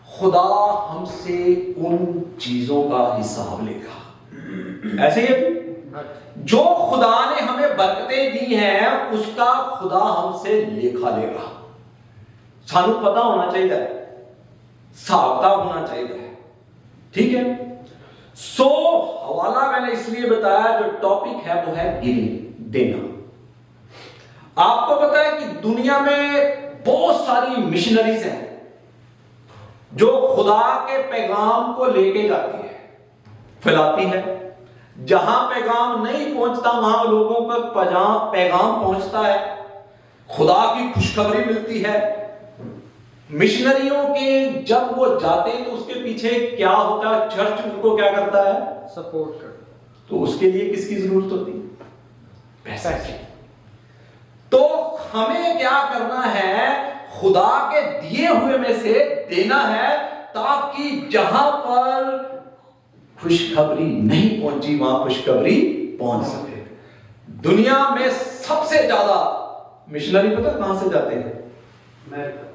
S3: खुदा हमसे उन चीजों का हिसाब लेगा। ऐसे ही जो खुदा ने हमें बरकतें दी हैं उसका खुदा हमसे लेखा लेगा। सानू पता होना चाहिए, सावधा होना चाहिए। ठीक है। सो हवाला मैंने इसलिए बताया, जो टॉपिक है वो है गिविंग, देना। आपको पता है कि दुनिया में बहुत सारी मिशनरीज हैं जो खुदा के पैगाम को लेके जाती है, फैलाती है। जहां पैगाम नहीं पहुंचता वहां लोगों का पैगाम पहुंचता है, खुदा की खुशखबरी मिलती है। मिशनरियों के जब वो जाते हैं तो उसके पीछे क्या होता है? चर्च उनको क्या करता है?
S1: सपोर्ट करता।
S3: तो उसके लिए किसकी जरूरत होती है? पैसा की। तो हमें क्या करना है? खुदा के दिए हुए में से देना है, ताकि जहां पर खुशखबरी नहीं पहुंची वहां खुशखबरी पहुंच सके। दुनिया में सबसे ज्यादा मिशनरी पता कहां से जाते हैं? अमेरिका।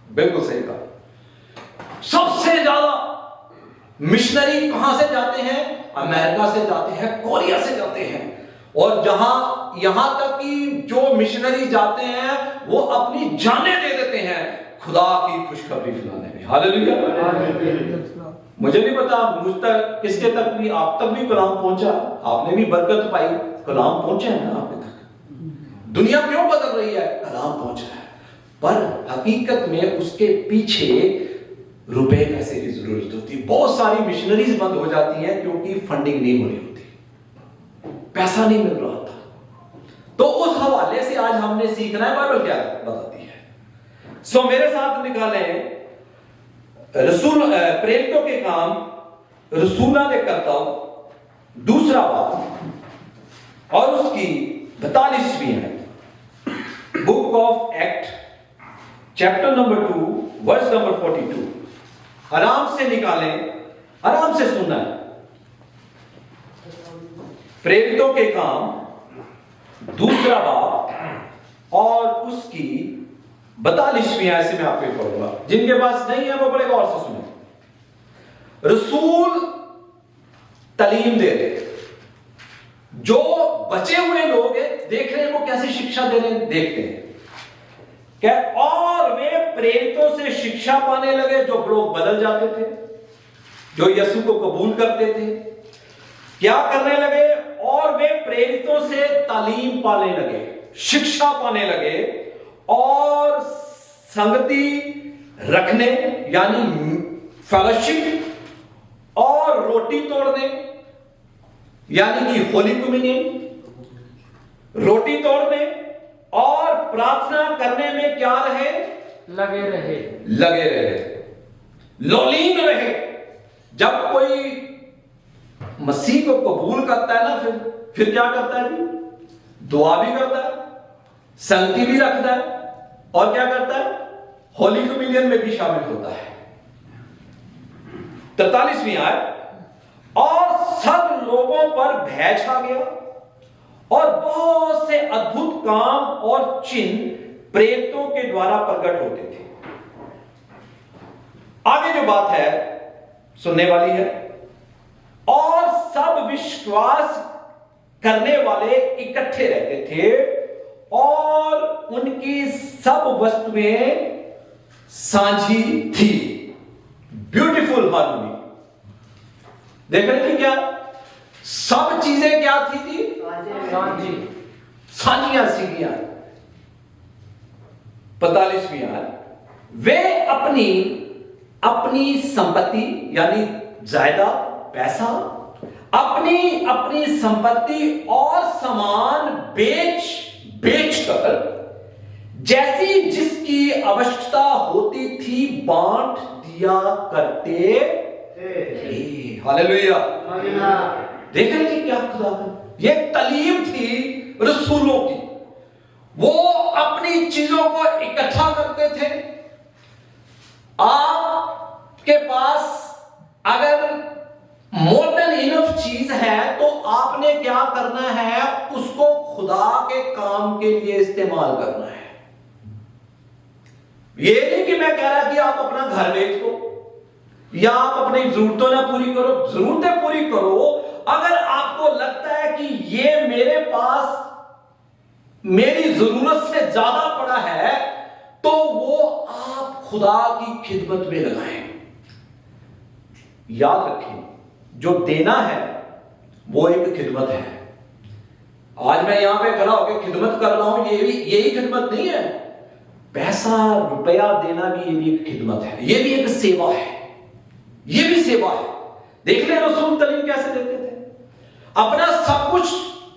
S3: बिल्कुल सही कहा। सबसे ज्यादा मिशनरी कहां से जाते हैं? अमेरिका से जाते हैं, कोरिया से जाते हैं। और जहां यहां तक कि जो मिशनरी जाते हैं वो अपनी जानें दे देते हैं खुदा की खुशखबरी फैलाने में। हालेलुया। मुझे नहीं पता मुझ तक किसके तक भी, आप तक भी कलाम पहुंचा, आपने भी बरकत पाई, कलाम पहुंचे हैं ना आपके तक। दुनिया क्यों बदल रही है? कलाम पहुंच रहा है, पर हकीकत में उसके पीछे रुपए पैसे की जरूरत होती है। बहुत सारी मिशनरीज बंद हो जाती हैं क्योंकि फंडिंग नहीं हो रही होती, पैसा नहीं मिल रहा था। तो उस हवाले से आज हमने सीखना है बाइबल क्या बताती है। सो मेरे साथ निकालें रसूल प्रेरितों के काम रसूला ने कर्तव्य दूसरा बाब और उसकी 42वीं है, book of act chapter number 2 verse number 42। आराम से निकालें, आराम से सुनना है। प्रेरितों के काम दूसरा बाब और उसकी 42वीं आयत से मैं आपको पढ़ूंगा। जिनके पास नहीं है वो बड़े गौर से सुने। रसूल तालीम दे रहे, जो बचे हुए लोग हैं देख रहे हैं वो कैसी शिक्षा दे रहे हैं, देखते हैं क्या। और वे प्रेरितों से शिक्षा पाने लगे, जो लोग बदल जाते थे, जो यीशु को कबूल करते थे, क्या करने लगे? और वे प्रेरितों से तालीम पाने लगे, शिक्षा पाने लगे, और संगति रखने यानी फेलोशिप, और रोटी तोड़ने यानी कि होली कम्युनियन, रोटी तोड़ने और प्रार्थना करने में क्या रहे?
S1: लगे रहे,
S3: लगे रहे, लोलीन रहे। जब कोई मसीह को कबूल करता है ना, फिर क्या करता है जी? दुआ भी करता है, संगति भी रखता है, और क्या करता है? होली कम्युनियन में भी शामिल होता है। 43वीं आयत, और सब लोगों पर भय छा गया और बहुत से अद्भुत काम और चिन्ह प्रेरितों के द्वारा प्रकट होते थे। आगे जो बात है सुनने वाली है। और सब विश्वास करने वाले इकट्ठे रहते थे और उनकी सब वस्तुएं साझी थी। Beautiful harmony. देख रहे थे क्या? सब चीजें क्या थी? साझियां सीगियां। 45वीं आयत, वे अपनी अपनी संपत्ति यानी जायदाद, पैसा, अपनी अपनी संपत्ति और सामान बेच कर जैसी जिसकी आवश्यकता होती थी बांट किया करते थे। हालेलुया। देखें जी क्या खुदा का ये तालीम थी रसूलों की। वो अपनी चीजों को इकट्ठा करते थे। आपके पास अगर मोर देन इनफ चीज है तो आपने क्या करना है, उसको खुदा के काम के लिए इस्तेमाल करना है। ये नहीं कि मैं कह रहा कि आप अपना घर बेच दो या आप अपनी जरूरतों ना पूरी करो, जरूरतें पूरी करो। अगर आपको लगता है कि ये मेरे पास मेरी जरूरत से ज्यादा पड़ा है तो वो आप खुदा की खिदमत में लगाएं। याद रखें, जो देना है वो एक खिदमत है। आज मैं यहां पे खड़ा होकर खिदमत कर रहा हूं, यही खिदमत नहीं है। पैसा रुपया देना भी ये भी एक खिदमत है, ये भी एक सेवा है, ये भी सेवा है। देख ले रसूल तालीम कैसे देते थे, अपना सब कुछ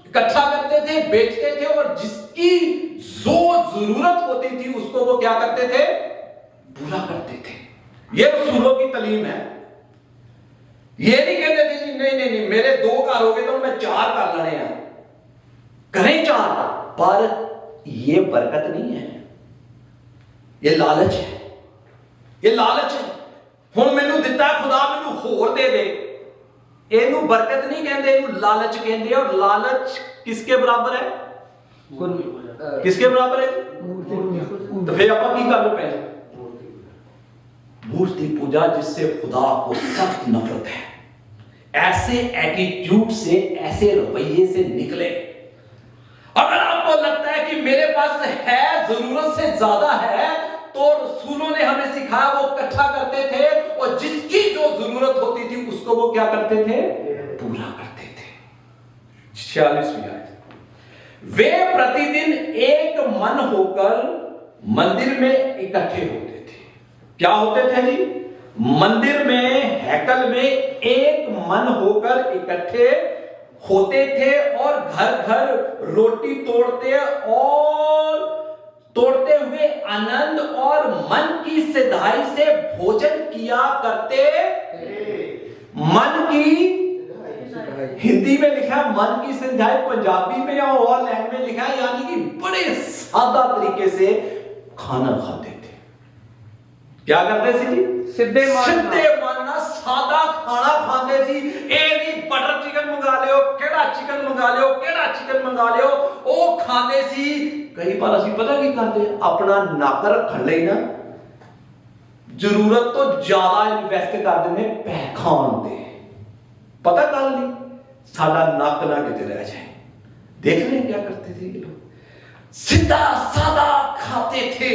S3: इकट्ठा करते थे, बेचते थे और जिसकी जो जरूरत होती थी उसको वो क्या करते थे, पूरा करते थे। ये रसूलों की तालीम है। ये नहीं कहते थे जी नहीं नहीं नहीं मेरे 2 घर हो गए तो मैं 4 कर लेने हैं, करें 4, पर ये बरकत नहीं है, ये लालच है, ये लालच है। हुण मैनू दिता खुदा मैनू होर दे दे, एनू बरकत नहीं कहते, एनू लालच कहते। और लालच किसके बराबर है, किसके बराबर है? तो फिर आप की कर पे मूर्ति पूजा, जिससे खुदा को सख्त नफरत है। ऐसे एटीट्यूड से, ऐसे रवैये से निकले। अगर आपको लगता है कि मेरे पास है, जरूरत से ज्यादा है, तो रसूलों ने हमें सिखाया वो इकट्ठा करते थे और जिसकी जो जरूरत होती थी उसको वो क्या करते थे, पूरा करते थे। 46वीं आयत, वे प्रतिदिन एक मन होकर मंदिर में इकट्ठे होते थे। क्या होते थे जी? मंदिर में, हैकल में एक मन होकर इकट्ठे होते थे और घर घर रोटी तोड़ते हुए आनंद और मन की सिधाई से भोजन किया करते। मन की हिंदी में लिखा है मन की सिधाई, पंजाबी में या और लैंग्वेज में लिखा है, यानी कि बड़े सादा तरीके से खाना खाते थे। क्या करते थे जी?
S1: सिद्धे
S3: मारना, सादा खाना खाते सी। ए नहीं बटर चिकन मंगा लियो, केड़ा चिकन मंगा लियो, केड़ा चिकन मंगा लियो, ओ खाते सी। कई बार असि पता की करते, अपना नक रखण लई ना जरूरत तो ज्यादा इन्वेस्ट कर देने पै खाण ते। पता गल नहीं, साडा नक ना किते रह जाए। देख रहे क्या करते थे ये लोग, सीधा सादा खाते थे,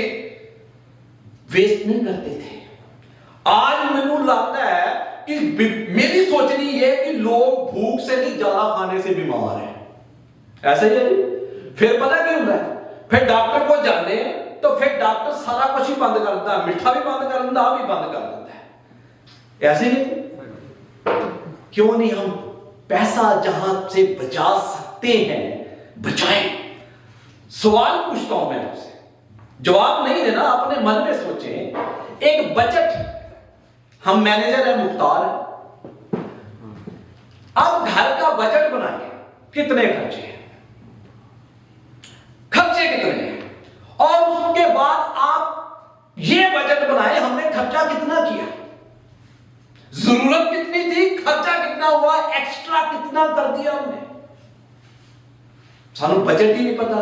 S3: वेस्ट नहीं करते थे। आज मैनू लगता है कि मेरी सोचनी ये है कि लोग भूख से नहीं, ज्यादा खाने से बीमार हैं। ऐसा ही है जी। फिर पता क्या होता है, फिर डॉक्टर को जाते हैं तो फिर डॉक्टर सारा कुछ ही बंद कर देता है, मिठा भी बंद कर देता है, भी बंद कर देता है। ऐसे ही क्यों नहीं हम पैसा जहां से बचा सकते हैं बचाएं। सवाल पूछता हूं मैं आपसे, जवाब नहीं देना, अपने मन में सोचें। एक बजट, हम मैनेजर है, मुख्तार है, अब घर का बजट बनाए, कितने खर्चे हैं, खर्चे कितने हैं, और उसके बाद आप ये बजट बनाए हमने खर्चा कितना किया, जरूरत कितनी थी, खर्चा कितना हुआ, एक्स्ट्रा कितना कर दिया हमने। सानू बजट ही नहीं पता।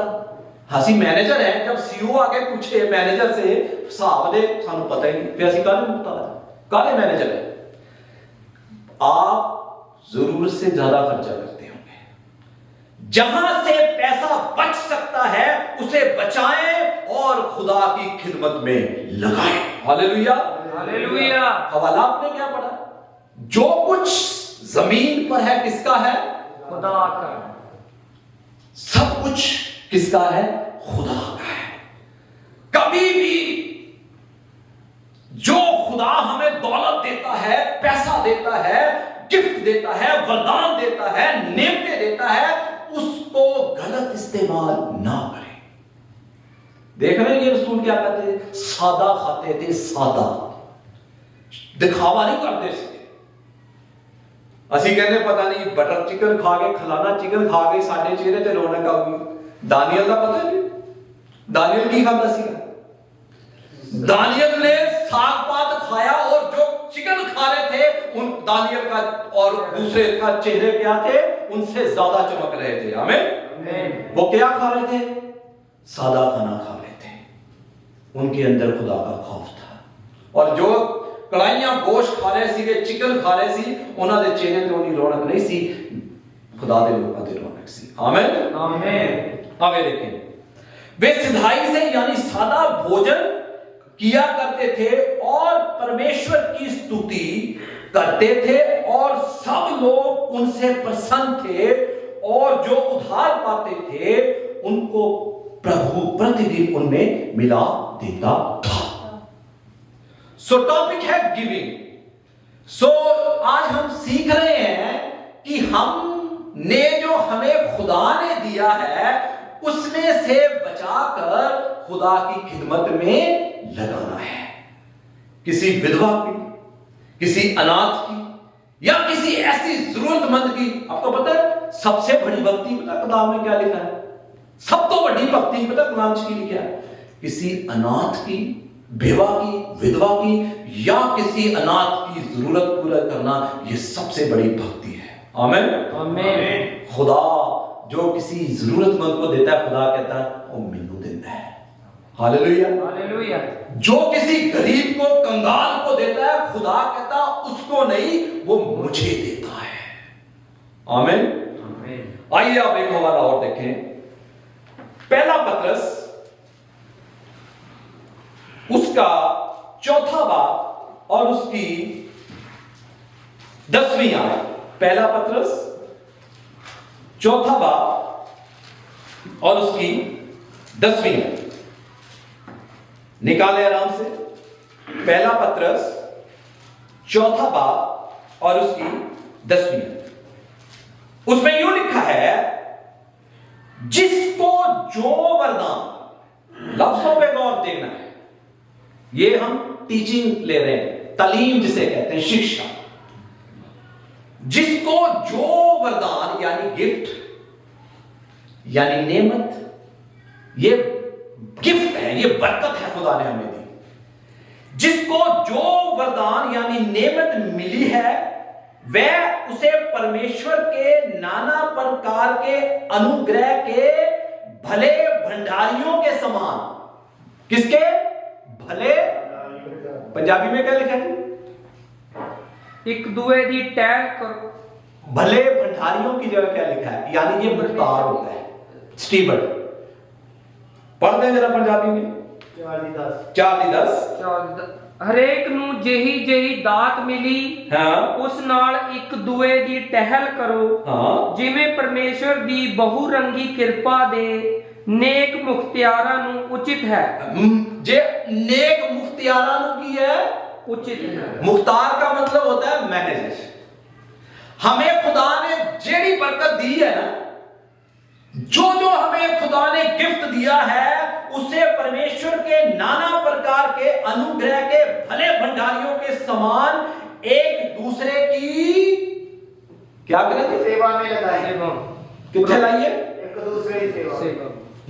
S3: हासी मैनेजर है, जब सीईओ आके पूछे मैनेजर से हिसाब दे, सानू पता ही नहीं, फिर असि काले मुख्तार काले मैनेजर है। आप जरूरत से ज्यादा खर्चा करते होंगे। जहां से पैसा बच सकता है उसे बचाएं और खुदा की खिदमत में लगाएं। Hallelujah,
S1: hallelujah.
S3: हवाला आपने क्या पढ़ा, जो कुछ जमीन पर है किसका है,
S1: खुदा का।
S3: सब कुछ किसका है, खुदा का है। कभी भी जो खुदा हमें दौलत देता है, पैसा देता है, गिफ्ट देता है, वरदान देता है, नेमतें देता है, उसको गलत इस्तेमाल ना करें। देख रहे हैं ये रसूल क्या कहते थे, सादा खाते थे, सादा। दिखावा नहीं करते सी। ਅਸੀਂ ਕਹਿੰਦੇ ਪਤਾ ਨਹੀਂ ਬਟਰ ਚਿਕਨ ਖਾ ਕੇ ਖਲਾਣਾ ਚਿਕਨ ਖਾ ਕੇ ਸਾਡੇ ਚਿਹਰੇ ਤੇ ਰੌਣਕ ਆਊਗੀ। ਦਾਨੀਅਲ ਦਾ ਪਤਾ ਨਹੀਂ दानियल की खाता सीखा। दानियल ने साग पात खाया और जो चिकन खा रहे थे उन दानियल का और दूसरे का चेहरे क्या थे, उनसे ज्यादा चमक रहे थे। आमीन। वो क्या खा रहे थे? सादा खाना खा रहे थे। उनके अंदर खुदा का खौफ था। और जो कड़ाइयां गोश्त खा रहे सी, चिकन खा रहे सी, उन्होंने चेहरे ते उन्हीं रौनक नहीं सी, खुदा दे लोगों दी रौनक सी। आमीन आमीन। आगे देखें, वे सिधाई से यानी सादा भोजन किया करते थे और परमेश्वर की स्तुति करते थे और सब लोग उनसे प्रसन्न थे और जो उद्धार पाते थे उनको प्रभु प्रतिदिन उनमें मिला देता था। सो टॉपिक है गिविंग। सो आज हम सीख रहे हैं कि हमने जो हमें खुदा ने दिया है उसमें से बचाकर खुदा की खिदमत में लगाना है। किसी विधवा की, किसी अनाथ की या किसी ऐसी जरूरतमंद की। आपको पता है सबसे बड़ी भक्ति पता कलाम में क्या लिखा है? सब तो बड़ी भक्ति पता कलाम में लिखा है? किसी अनाथ की, बेवा की, विधवा की या किसी अनाथ की जरूरत पूरा करना, यह सबसे बड़ी भक्ति है। आमीन आमीन। खुदा जो किसी जरूरतमंद को देता है, खुदा कहता है वो मैनू देता है। Hallelujah hallelujah. जो किसी गरीब को, कंगाल को देता है, खुदा कहता उसको नहीं, वो मुझे देता है। आमीन आमीन। आइए आप एक हवाला और देखें, पहला पत्रस उसका 4वां बाब और उसकी 10वीं आयत। पहला पत्रस 4वां बाब और उसकी 10वीं आयत। निकाले आराम से। पहला पत्रस 4वां बाब और उसकी 10वीं आयत। उसमें यूं लिखा है, जिसको जो वरदान, लफ्जों पे गौर देना है, ये हम टीचिंग ले रहे हैं, तालीम जिसे कहते हैं, शिक्षा। जिसको जो वरदान यानी गिफ्ट यानी नेमत, ये गिफ्ट है, ये बरकत है खुदा ने हमें दी। जिसको जो वरदान यानी नेमत मिली है वह उसे परमेश्वर के नाना प्रकार के अनुग्रह के भले भंडारियों के समान। किसके भले? पंजाबी में क्या लिखा है?
S1: एक दुए दी टैग करो।
S3: भले भंडारियों की जगह क्या लिखा है? यानी ये मुख्तार होता है। स्टीवर्ड पढ़ दे जरा पंजाबी में। 40:10
S1: हरेक नू जेही जेही दात मिली,
S3: हाँ,
S1: उस नाल एक दुए दी टहल करो,
S3: हाँ,
S1: जिवें परमेश्वर दी बहुरंगी कृपा दे नेक मुख्तियारां नू उचित है।
S3: जे नेक मुख्तियारां नू की है?
S1: उचित है।
S3: मुख्तार का मतलब होता है मैनेजर। हमें खुदा ने जेड़ी बरकत दी है ना, जो जो हमें खुदा ने गिफ्ट दिया है, उसे परमेश्वर के नाना प्रकार के अनुग्रह के भले भंडारियों के समान एक दूसरे की क्या करें?
S4: सेवा में लगाए।
S3: कितने लाइए?
S4: एक दूसरे की सेवा।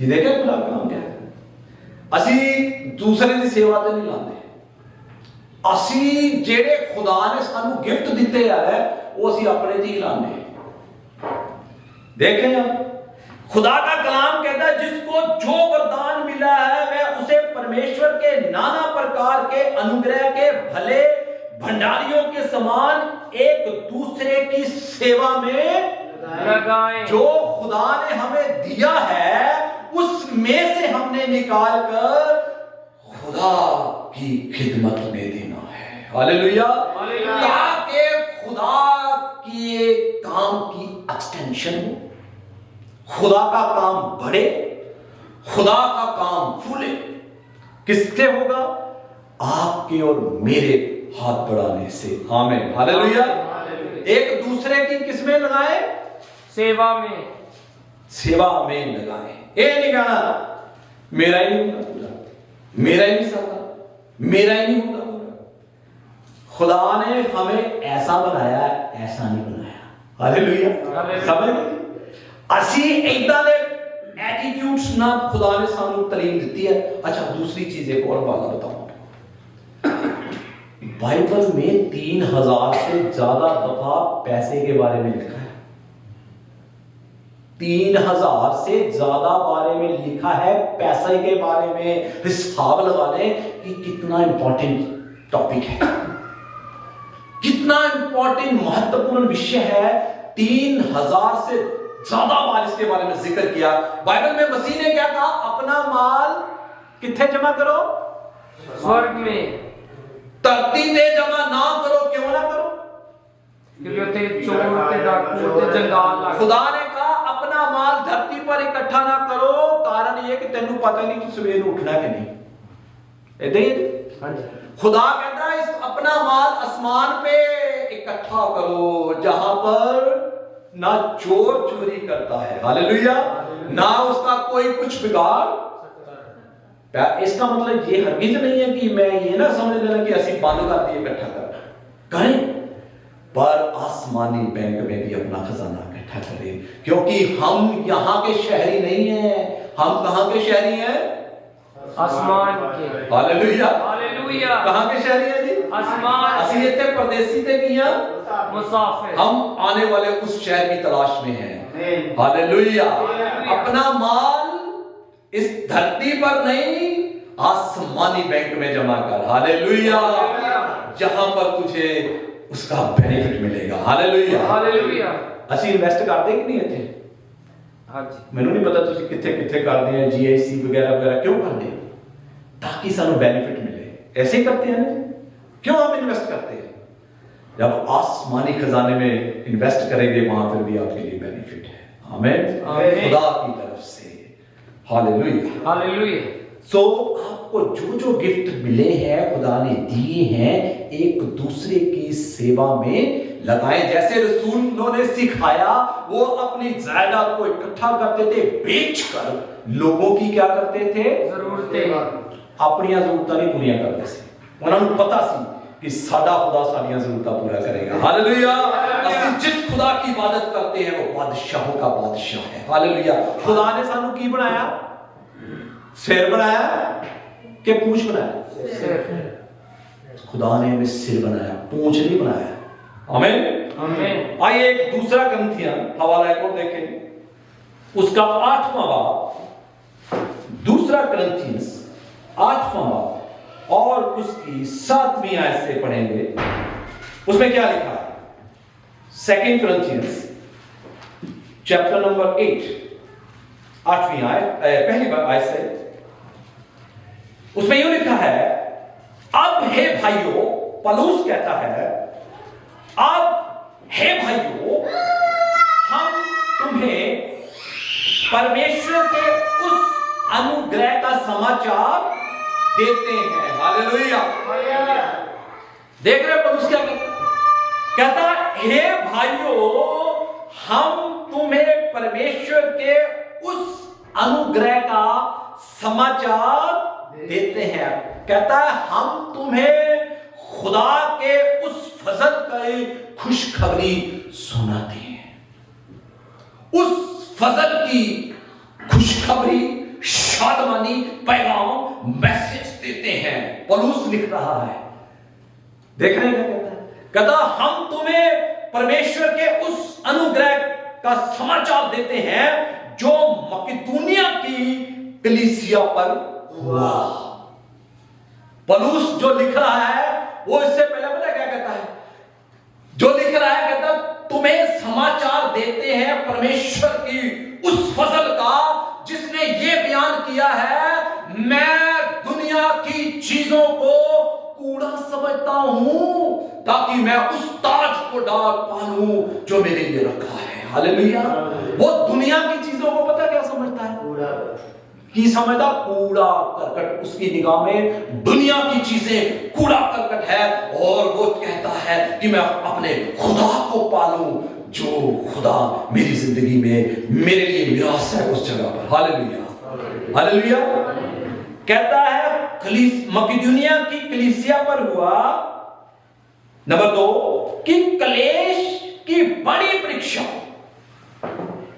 S3: ये देखे खुदा का काम क्या है? असी दूसरे की सेवा तो नहीं लाते। असी जेड़े खुदा ने सानू गिफ्ट दिते है वो असी अपने दी लाने। देखें आप, खुदा का कलाम कहता है जिसको जो वरदान मिला है वह उसे परमेश्वर के नाना प्रकार के अनुग्रह के भले भंडारियों के समान एक दूसरे की सेवा में
S1: लगाएं।
S3: जो खुदा ने हमें दिया है उसमें से हमने निकाल कर खुदा की खिदमत में देना है। हालेलुया। ताकि खुदा के काम की एक्सटेंशन हो, खुदा का काम बढ़े, खुदा का काम फूले। किससे होगा? आपके और मेरे हाथ बढ़ाने से। आमीन हालेलुया। एक दूसरे की किसमें लगाए?
S1: सेवा में।
S3: सेवा में लगाए। ये नहीं कहना मेरा ही नहीं होगा पूरा, मेरा ही नहीं सकता, मेरा ही नहीं होगा पूरा। खुदा ने हमें ऐसा बनाया, ऐसा नहीं बनाया। हालेलुया। समझ गए? असी इदां दे एटीट्यूड्स ना खुदा ने सानू तालीम दी है। अच्छा, दूसरी चीज एक और बात बताऊं, बाइबल में 3000 से ज्यादा दफा पैसे के बारे में लिखा है। 3000 से ज्यादा बारे में लिखा है पैसे के बारे में। हिसाब लगा लें कि कितना इंपॉर्टेंट टॉपिक है, कितना इंपॉर्टेंट महत्वपूर्ण विषय है। 3000 से ज्यादा बार इसके बारे में जिक्र किया। बाइबल में मसीह ने क्या कहा? अपना माल किथे जमा करो?
S1: स्वर्ग में।
S3: धरती पे जमा ना करो। क्यों ना करो?
S1: क्योंकि उते चोर ते डाकू ते जंगाल लग।
S3: खुदा ने कहा अपना माल धरती पर इकट्ठा ना करो। कारण ये कि तेनू पता नहीं कि सवेरे उठना कि नहीं। इधर खुदा कहता है इस अपना माल आसमान पे इकट्ठा करो, जहां पर ना चोर चोरी करता है, हालेलुया, ना उसका कोई कुछ बिगाड़। इसका मतलब ये हरगिज नहीं है कि मैं ये ना समझ लेना कि असि बंद कर दिए इकट्ठा करना, करें, पर आसमानी बैंक में भी अपना खजाना इकट्ठा करें, क्योंकि हम यहाँ के शहरी नहीं हैं। हम कहाँ के शहरी हैं?
S1: आसमान के।
S3: Hallelujah,
S1: hallelujah.
S3: कहाँ के शहरी हैं जी?
S1: आसमान।
S3: असि इतने परदेसी थे किया,
S1: मुसाफिर।
S3: हम आने वाले उस शहर की तलाश में हैं। हालेलुया। अपना माल इस धरती पर नहीं, आसमानी बैंक में जमा कर। हालेलुया। जहां पर तुझे उसका बेनिफिट मिलेगा। हालेलुया।
S1: हालेलुया।
S3: ਅਸੀਂ ਇਨਵੈਸਟ ਕਰਦੇ ਕਿ ਨਹੀਂ ਇੱਥੇ?
S1: ਹਾਂਜੀ।
S3: ਮੈਨੂੰ ਨਹੀਂ ਪਤਾ ਤੁਸੀਂ ਕਿੱਥੇ ਕਿੱਥੇ ਕਰਦੇ ਆ, GIC वगैरह वगैरह क्यों करते हैं? ताकि सानू बेनिफिट मिले। ऐसे ही करते हैं ना? क्यों हम इन्वेस्ट करते हैं? जब आसमानी खजाने में इन्वेस्ट करेंगे वहां पर भी आपके लिए बेनिफिट है। आमीन। खुदा की तरफ से। हालेलुया।
S1: हालेलुया।
S3: सो आपको जो जो गिफ्ट मिले हैं खुदा ने दिए हैं, एक दूसरे की सेवा में लगाएं। जैसे रसूलों ने सिखाया, वो अपनी जायदाद को इकट्ठा करते थे, बेचकर लोगों की क्या करते थे?
S1: जरूरतें।
S3: अपनी जरूरतां नहीं पूरी करते थे। उन्होंने पता सी कि साडा खुदा साडियां जरूरतां पूरा करेगा। हालेलुया। ਅਸੀਂ जिस खुदा की इबादत करते हैं वो बादशाहों का बादशाह है। हालेलुया। खुदा ने सानू की बनाया? सिर बनाया कि पूंछ बनाया?
S1: सिर।
S3: खुदा ने हमें सिर बनाया, पूंछ नहीं बनाया। आमीन।
S1: आमीन।
S3: आइए एक दूसरा ग्रंथियां हवाला एक और देखें, उसका 8वां बाब, दूसरा ग्रंथियंस 8वां बाब और उसकी 7वीं आयत से पढ़ेंगे। उसमें क्या लिखा है? 2 Corinthians चैप्टर नंबर 8, 8वीं आयत, पहली बार आयत से उसमें यूं लिखा है, अब हे भाइयों, पौलुस कहता है, अब हे भाइयों, हम तुम्हें परमेश्वर के उस अनुग्रह का समाचार देते हैं। हालेलुया। देख रहे पौलुस क्या कहता है? हे भाइयों, हम तुम्हें परमेश्वर के उस अनुग्रह का समाचार देते हैं। कहता है हम तुम्हें खुदा के उस फजल की खुशखबरी सुनाते हैं। उस फजल की खुशखबरी, शादमानी पैगाम, मैसेज देते हैं। पौलुस लिख रहा है, देख रहे हैं क्या कहता है? कहता हम तुम्हें परमेश्वर के उस अनुग्रह का समाचार देते हैं जो मकिदुनिया की कलीसिया पर हुआ। पौलुस जो लिख रहा है वो इससे पहले पता क्या कहता है? जो लिख रहा है कहता तुम्हें समाचार देते हैं परमेश्वर की उस फजल का जिसने ये बयान किया है, मैं दुनिया की चीजों को कूड़ा समझता हूं ताकि मैं उस ताज को डाल पाऊं जो मेरे लिए रखा है। हालेलुया। वो दुनिया की चीजों को पता क्या समझता है?
S4: कूड़ा
S3: की समझता? कूड़ा करकट। उसकी निगाह में दुनिया की चीजें कूड़ा करकट है और वो कहता है कि मैं अपने खुदा को पालूं जो खुदा मेरी जिंदगी में मेरे लिए मिरास है उस जगह पर। हालेलुया। हालेलुया। कहता है मकिदुनिया की कलीसिया पर हुआ नंबर 2 कि कलेश की बड़ी परीक्षा,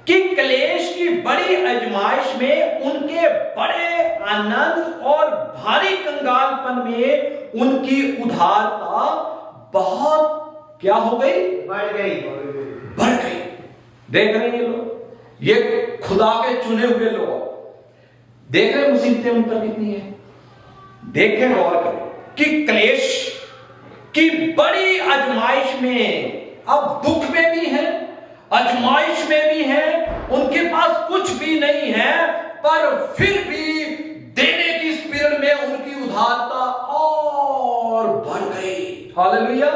S3: कि कलेश की बड़ी आजमाइश में उनके बड़े आनंद और भारी कंगालपन में उनकी उदारता बहुत क्या हो गई?
S4: बढ़ गई।
S3: बढ़ गई। देख रहे हैं ये लोग, ये खुदा के चुने हुए लोग, देख रहे मुसीबतें उन पर कितनी है। देखें, गौर करें कि कलेश की बड़ी आजमाइश में, अब दुख में भी है, आजमाइश में भी है, उनके पास कुछ भी नहीं है, पर फिर भी देने की स्पिरिट में उनकी उदारता और बढ़ गई। हालेलुया।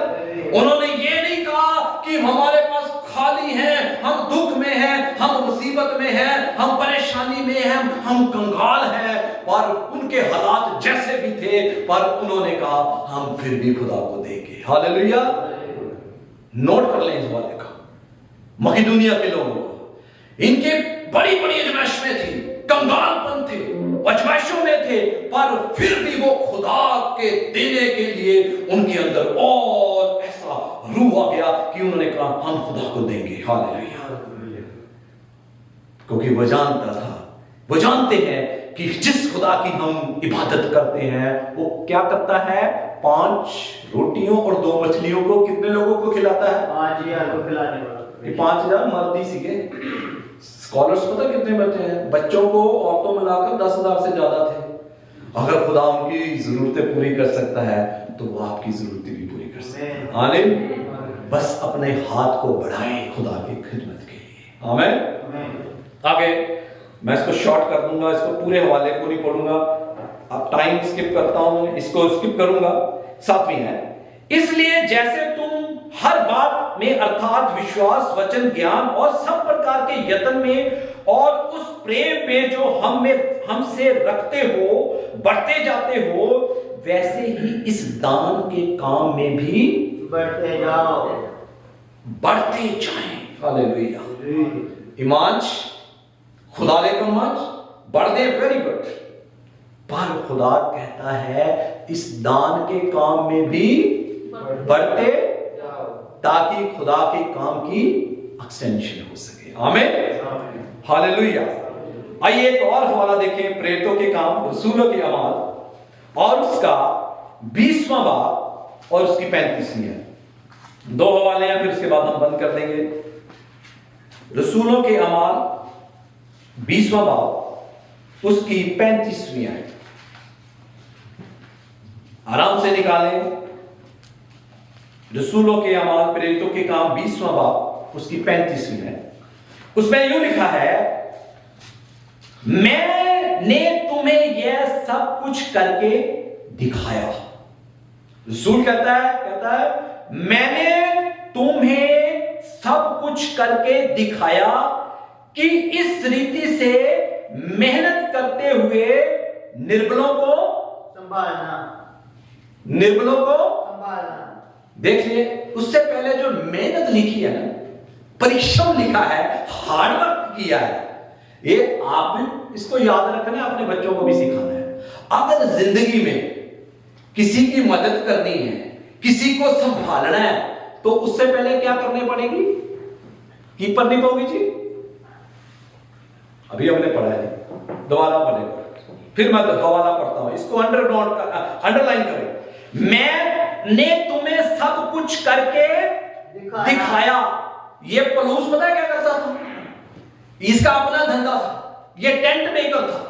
S3: उन्होंने ये नहीं कहा कि हमारे पास खाली है, हम दुख में हैं, हम मुसीबत में हैं, हम परेशानी में हैं, हम कंगाल हैं, पर उनके हालात जैसे भी थे, पर उन्होंने कहा हम फिर भी खुदा को देंगे। हालेलुया। नोट कर लें इस बात का, मकिदुनिया के लोगों को, इनके बड़ी बड़ी आजमाइशें थी, कंगालपन थे, आजमाइशों में थे, पर फिर भी वो खुदा के देने के लिए उनके अंदर और ऐसा रूह आ गया कि उन्होंने कहा हम खुदा को देंगे। हालेलुया। क्योंकि वो जानता था, वो जानते हैं कि जिस खुदा की हम इबादत करते हैं वो क्या करता है? 5 रोटियों और 2 मछलियों को कितने लोगों को खिलाता है?
S4: 5000 को खिलाने वाला।
S3: 5000 मर्द ही सीखे। स्कॉलर्स पता कितने बच्चे हैं? बच्चों को औरतों मिलाकर 10,000 से ज्यादा थे। अगर खुदा उनकी जरूरतें पूरी कर सकता है तो वो आपकी जरूरतें भी पूरी कर सकता है। आमीन। बस अपने हाथ को बढ़ाएं खुदा की खिदमत के लिए। आमीन। आगे मैं इसको शॉर्ट कर दूंगा, इसको पूरे हवाले को नहीं पढ़ूंगा, अब टाइम स्किप करता हूं, इसको स्किप करूंगा। 7वीं है, इसलिए जैसे तुम हर बात में अर्थात विश्वास, वचन, ज्ञान और सब प्रकार के यत्न में और उस प्रेम में जो हमसे रखते हो बढ़ते जाते हो, वैसे ही इस दान के काम में भी
S4: बढ़ते जाओ,
S3: बढ़ते जाएं। हालेलुया। ईमान खुदा ले कमाज बढ़ दे, वेरी गुड। पर खुदा कहता है इस दान के काम में भी बढ़ते
S4: जाओ,
S3: ताकि खुदा के काम की एक्सटेंशन हो सके। आमीन। हालेलुया। आइए एक और हवाला देखें, प्रेरितों के काम, रसूलों के अमाल और उसका 20वां बाब और उसकी 35वीं है। 2 हवाले हैं, फिर उसके बाद हम बंद कर देंगे। रसूलों के अमाल 20वां बाब उसकी 35वीं है। आराम से निकालें। रसूलों के अमाल प्रेरितों के काम 20वां बाब उसकी 35वीं है। उसमें यूं लिखा है, मैंने तुम्हें यह सब कुछ करके दिखाया। रसूल कहता है मैंने तुम्हें सब कुछ करके दिखाया कि इस रीति से मेहनत करते हुए निर्बलों को
S4: संभालना,
S3: निर्बलों को
S4: संभालना।
S3: देख लिए, उससे पहले जो मेहनत लिखी है ना, परिश्रम लिखा है, हार्डवर्क किया है, ये आप भी इसको याद रखना, अपने बच्चों को भी सिखाना है। अगर जिंदगी में किसी की मदद करनी है, किसी को संभालना है, तो उससे पहले क्या करने पड़ेगी? कीपर नहीं पाओगी जी। अभी हमने पढ़ा है, दोबारा पढ़ेगा, फिर मैं हवाला पढ़ता हूं, इसको अंडरलाइन करें। मैंने तुम्हें सब कुछ करके दिखाया। ये पौलुस पता है क्या करता था? इसका अपना धंधा था, ये टेंट मेकर था,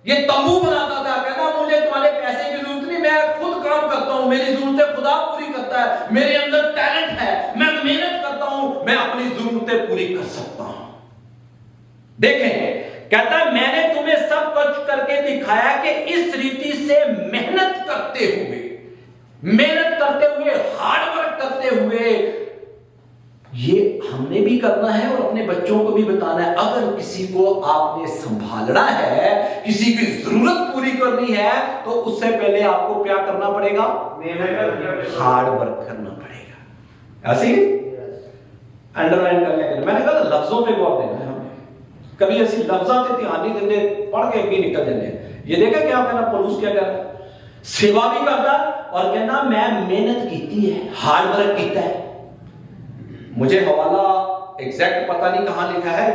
S3: ये तंबू बनाता था। कहता मुझे तुम्हारे पैसे की जरूरत नहीं, मैं खुद काम करता हूं, मेरी जरूरतें खुदा पूरी करता है, मेरे अंदर टैलेंट है, मैं मेहनत करता हूं, मैं अपनी जरूरतें पूरी कर सकता हूं। देखें, कहता है मैंने तुम्हें सब कुछ करके दिखाया कि इस रीति से मेहनत करते हुए, हार्डवर्क करते हुए, ये हमने भी करना है और अपने बच्चों को भी बताना है। अगर किसी को आपने संभालना है, किसी की जरूरत पूरी करनी है, तो उससे पहले आपको क्या करना पड़ेगा? हार्डवर्क करना पड़ेगा। ऐसे ही अंडरलाइन कर लिया। मैंने कहा लफ्जों पे गौर देना है, हमें कभी ऐसी लफ्जा पे ध्यान नहीं देते, पढ़ के भी निकल जाते। ये देखा क्या कहना, पौलुस क्या कहता है? सेवा भी करता और कहना मैं मेहनत की है, हार्ड वर्क किया है। मुझे हवाला एग्जैक्ट पता नहीं कहां लिखा है,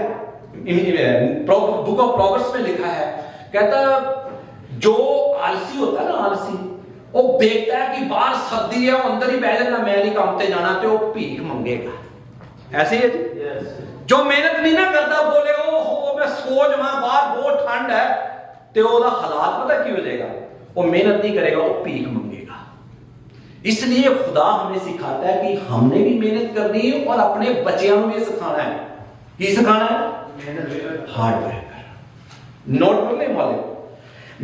S3: बुक ऑफ प्रोवर्ब्स में लिखा है, कहता जो आलसी होता है ना, आलसी वो देखता है कि बाहर सर्दी है, वो अंदर ही बैठ जाना, मैं नहीं काम ते जाना, तो वो भीख मंगेगा। ऐसे ही है जी। जो मेहनत नहीं ना करता बोले ओ मैं सो जावां, बाहर बहुत ठंड है, तो ਉਹਦਾ हालात पता की हो जाएगा, वो मेहनत नहीं करेगा, वो भीख मंगेगा। इसलिए खुदा हमें सिखाता है कि हमने भी मेहनत करनी है और अपने बच्चों को भी सिखाना है। की सिखाना है? हार्ड वर्क करना। नोट कर ले वाले,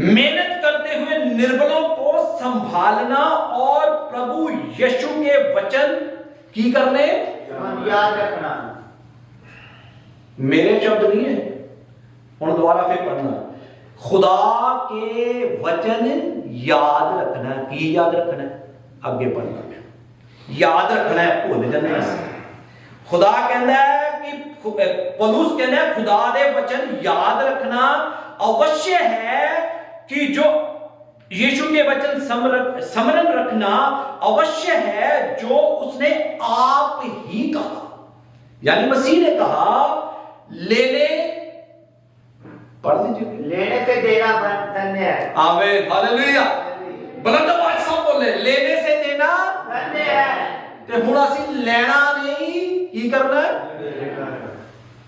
S3: मेहनत करते हुए निर्बलों को संभालना और प्रभु यीशु के वचन की करने
S4: याद रखना।
S3: मेरे शब्द नहीं है, और दोबारा फिर पढ़ना, खुदा के वचन याद रखना। की याद रखना है? आगे पढ़ना, याद रखना है, भूल जाना है। खुदा कहता है कि पौलुस कहता है खुदा दे वचन याद रखना अवश्य है, कि जो यीशु के वचन स्मरण रखना अवश्य है, जो उसने आप ही कहा, यानी मसीह ने कहा लेने, पढ़ दीजिए,
S4: लेने से देना धन्य है।
S3: आमीन, हालेलुया। बुलंद आवाज सब बोले, लेने से देना
S4: धन्य है।
S3: ते हुण असीं लेना नहीं, की करना है?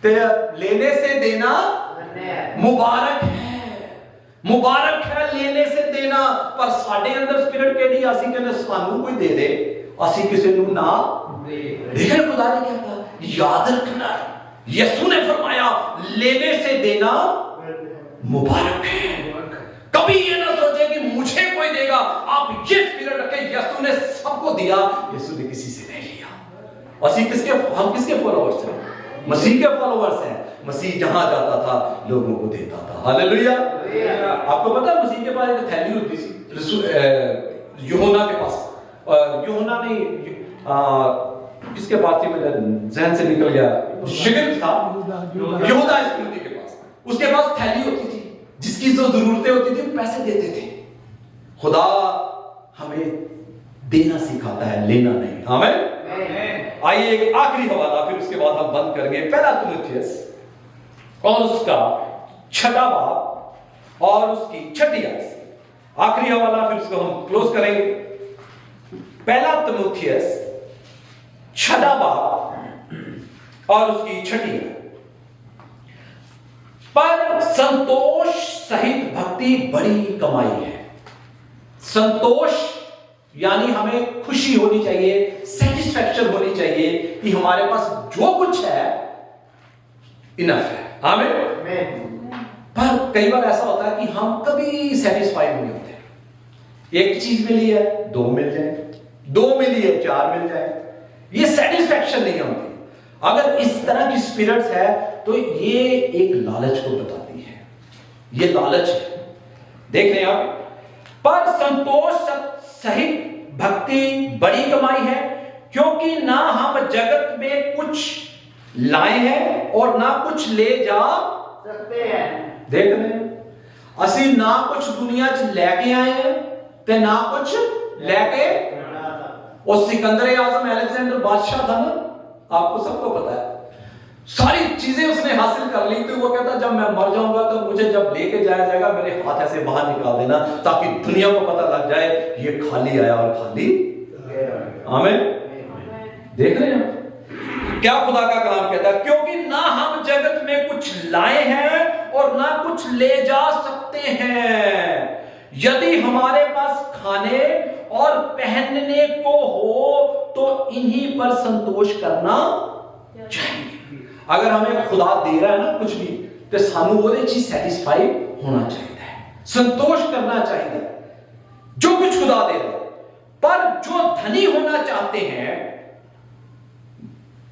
S3: ते लेने से देना
S4: धन्य है,
S3: मुबारक है, मुबारक है लेने से देना। पर साडे अंदर स्पिरिट केड़ी, असीं कहने सानू कोई दे दे, असीं किसी नू ना दे। खुदा ने क्या कहा? याद रखना। यीशु ने फरमाया लेने से देना मुबारक है। कभी ये ना सोचे कि मुझे कोई देगा, आप ये स्पिरिट रखें, यीशु ने सबको दिया, यीशु ने किसी से नहीं लिया। हम किसके फॉलोअर्स हैं? मसीह के फॉलोअर्स हैं। मसीह जहां जाता था लोगों को देता था। हालेलुया। आपको पता है मसीह के पास एक थैली होती थी, यूहन्ना के पास, यूहन्ना नहीं, किसके पास थी, मेरे जहन से निकल गया, शिगिर्द था, यहूदा इस्करियोती के पास। उसके पास थैली होती थी, जिसकी जो जरूरतें होती थी पैसे देते थे। खुदा हमें देना सिखाता है, लेना नहीं। आमीन। आइए एक आखिरी हवाला, फिर उसके बाद हम बंद करेंगे। पहला तीमुथियुस और उसका 6वां बाब और उसकी 6ठी आयत। आखिरी हवाला, फिर उसको हम क्लोज करेंगे। पहला तीमुथियुस 6वां बाब और उसकी 6ठी आयत। पर संतोष सहित भक्ति बड़ी कमाई है। संतोष यानी हमें खुशी होनी चाहिए, सेटिस्फैक्शन होनी चाहिए कि हमारे पास जो कुछ है इनफ है। आमीन। पर कई बार ऐसा होता है कि हम कभी सेटिस्फाइड नहीं होते। एक चीज मिली है, 2 मिल जाए, 2 मिली है, 4 मिल जाए, ये सेटिस्फैक्शन नहीं होती। अगर इस तरह की स्पिरिट्स है तो ये एक लालच को बताती है, ये लालच है। देख रहे हैं आप, पर संतोष सहित भक्ति बड़ी कमाई है, क्योंकि ना हम जगत में कुछ लाए हैं और ना कुछ ले जा
S4: सकते हैं।
S3: देख रहे हैं, असी ना कुछ दुनिया च लेके आए हैं ते ना कुछ लेके। और सिकंदर आजम अलेक्जेंडर बादशाह था ना, आपको सबको पता है, सारी चीजें उसने हासिल कर ली। तो वो कहता जब मैं मर जाऊंगा तो मुझे जब लेके जाया जाएगा मेरे हाथ ऐसे बाहर निकाल देना, ताकि दुनिया को पता लग जाए ये खाली आया और खाली। आमीन। देख रहे हैं क्या खुदा का कलाम कहता है, क्योंकि ना हम जगत में कुछ लाए हैं और ना कुछ ले जा सकते हैं। यदि हमारे पास खाने और पहनने को हो तो इन्हीं पर संतोष करना चाहिए। अगर हमें खुदा दे रहा है ना कुछ भी, तो सानू वो चीज सैटिस्फाइड होना चाहिए, संतोष करना चाहिए जो कुछ खुदा दे रहा है। पर जो धनी होना चाहते हैं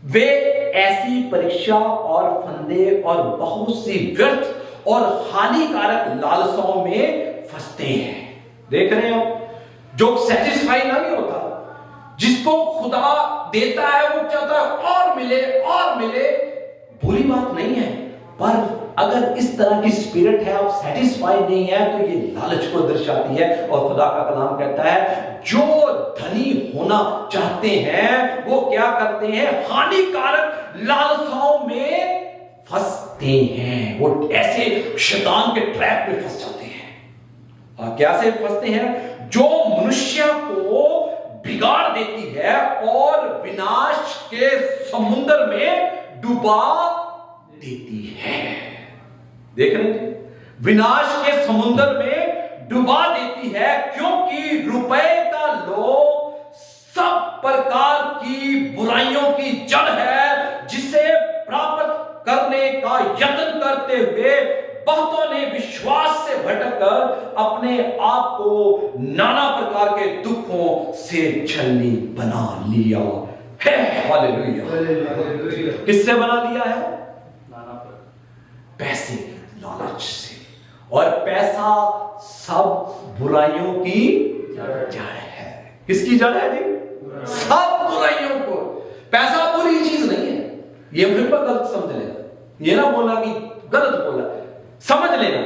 S3: वे ऐसी परीक्षा और फंदे और बहुत सी व्यर्थ और हानिकारक लालसाओं में फंसते हैं। देख रहे हैं आप, जो सेटिस्फाई नहीं होता, जिसको खुदा देता है वो चाहता है और मिले और मिले। बुरी बात नहीं है, पर अगर इस तरह की स्पिरिट है, आप सेटिस्फाइड नहीं है, तो ये लालच को दर्शाती है। और खुदा का कलाम कहता है जो धनी होना चाहते हैं वो क्या करते हैं, हानिकारक लालसाओं में फंसते हैं। वो ऐसे शैतान के ट्रैप में फंस जाते हैं। क्या से फंसते हैं? जो मनुष्य को बिगाड़ देती है और विनाश के समुद्र में डुबा देती है। देख रहे हैं, विनाश के समुद्र में डुबा देती है, क्योंकि रुपए का लोभ सब प्रकार की बुराइयों की जड़ है, जिसे प्राप्त करने का यत्न करते हुए बहुतों ने विश्वास से भटककर अपने आप को नाना प्रकार के दुखों से छलनी बना लिया है। हालेलुया। किससे बना लिया है? पैसे की लालच से। और पैसा सब बुराइयों की जड़ है। किसकी जड़ है जी? सब बुराइयों को। पैसा बुरी चीज नहीं है, ये फिर पर गलत समझ लेना। ये ना बोला कि गलत बोला, समझ लेना।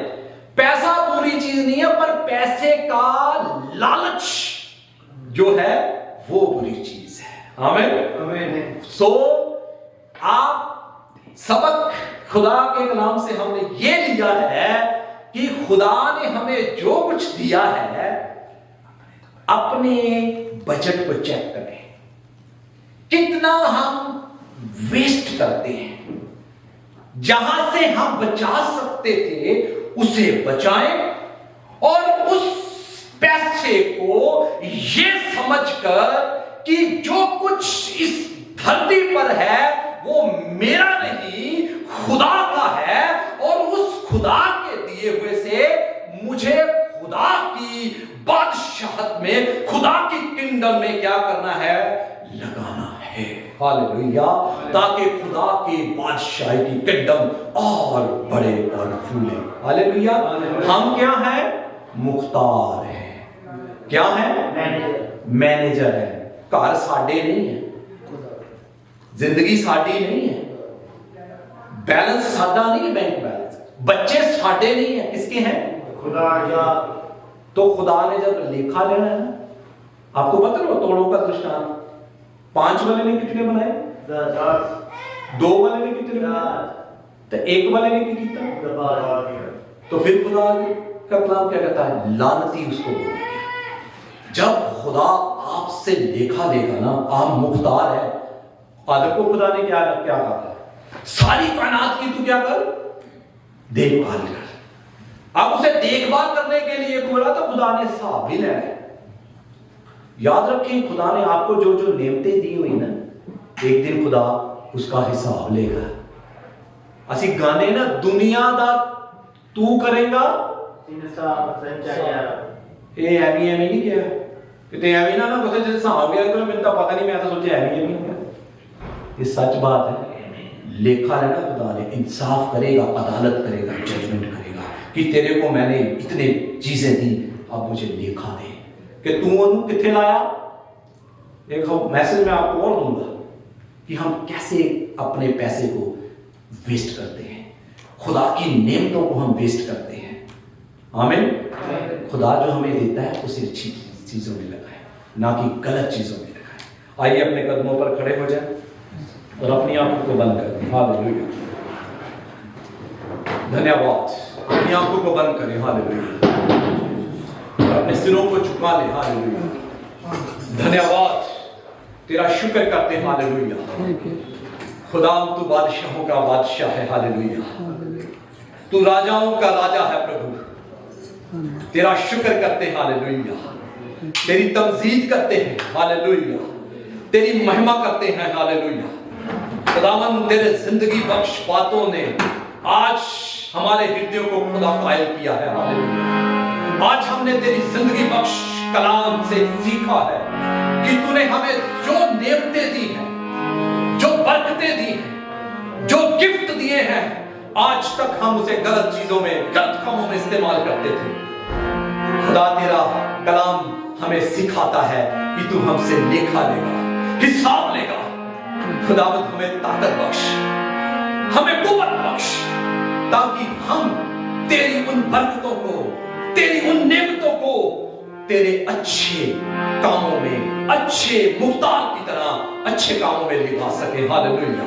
S3: पैसा बुरी चीज नहीं है, पर पैसे का लालच जो है वो बुरी चीज है। आमीन। सो आप सबक खुदा के कलाम से हमने ये लिया है कि खुदा ने हमें जो कुछ दिया है अपने बजट को चेक करें, कितना हम वेस्ट करते हैं। जहां से हम बचा सकते थे उसे बचाएं, और उस पैसे को ये समझकर कि जो कुछ इस धरती पर है वो मेरा नहीं खुदा का है, और उस खुदा के दिए हुए से मुझे खुदा की बादशाहत में, खुदा की किंगडम में क्या करना है, लगाना है। हालेलुया। ताकि खुदा की बादशाही की किंगडम और बड़े और फूले। हालेलुया। हम क्या हैं? मुख्तार हैं। क्या हैं? मैनेजर है। घर साडे नहीं है, जिंदगी साडी नहीं है, बैलेंस साडा नहीं है, बैंक बैलेंस। बच्चे साडे नहीं है, किसके हैं? खुदा का। तो खुदा ने जब लेखा लेना है ना, आपको पता है वो तोड़ों का दृष्टांत, 5 वाले ने कितने बनाए? 10। 2 वाले ने कितने बनाए? तो 1 वाले ने कितना? तो फिर खुदा का कलाम क्या कहता है? लानती उसको बोला गया। जब खुदा आपसे लेखा लेगा ना, आप मुख्तार है। आदम को खुदा ने क्या कहा? सारी कायनात की तू क्या कर? देखभाल कर। अब उसे देखभाल करने के लिए बोला तो खुदा ने हिसाब भी लेना है। याद रखें, खुदा ने आपको जो जो नेमतें दी हुई ना, एक दिन खुदा उसका हिसाब लेगा। असी गाने ना, दुनिया दा तू करेगा ये एवी एवी नहीं किया कितने एवी ना कुछ जैसे हिसाब गया तो मैंने तो पता नहीं, मैं तो सोचा एवी एवी हो। ये सच बात है। लेखा लेना खुदा ने, इंसाफ करेगा, अदालत करेगा, जजमेंट करेगा कि तेरे को मैंने इतने चीजें दी, अब मुझे लेखा दे कि तू उन्हें कितने लाया। एक मैसेज मैं आपको और दूंगा कि हम कैसे अपने पैसे को वेस्ट करते हैं, खुदा की नेमतों को हम वेस्ट करते हैं। आमीन। खुदा जो हमें देता है उसे अच्छी चीजों में लगाए, ना कि गलत चीजों में लगाए। आइए अपने कदमों पर खड़े हो जाए और अपनी आंखों को बंद कर दें। हालेलुया। धन्यवाद। अपनी आंखों को बंद करें। हालेलुया। और अपने सिरों को झुका ले। हालेलुया। धन्यवाद, तेरा शुक्र करते हैं। हालेलुया। खुदा तू बादशाहों का बादशाह है। हालेलुया। तू राजाओं का राजा है प्रभु। तेरा शुक्र करते हैं। हालेलुया। तेरी तमजीद करते हैं। हालेलुया। तेरी महिमा करते हैं। हालेलुया। खुदावन तेरे जिंदगी बख्श बातों ने आज हमारे हृदयों को खुदा कायल किया है। हालेलुया। आज हमने तेरी जिंदगी बख्श कलाम से सीखा है कि तूने हमें जो नेमतें दी हैं, जो बरकतें दी हैं, जो गिफ्ट दिए हैं, आज तक हम उसे गलत चीजों में, गलत कामों में इस्तेमाल करते थे। खुदा तेरा कलाम हमें सिखाता है कि तू हमसे लेखा लेगा, हिसाब लेगा। खुदावंद हमें ताकत बख्श, हमें कुव्वत बख्श, ताकि हम तेरी उन बरकतों को, तेरी उन नेमतों को तेरे अच्छे कामों में, अच्छे मुख्तार की तरह अच्छे कामों में लिखा सके। हालेलुया।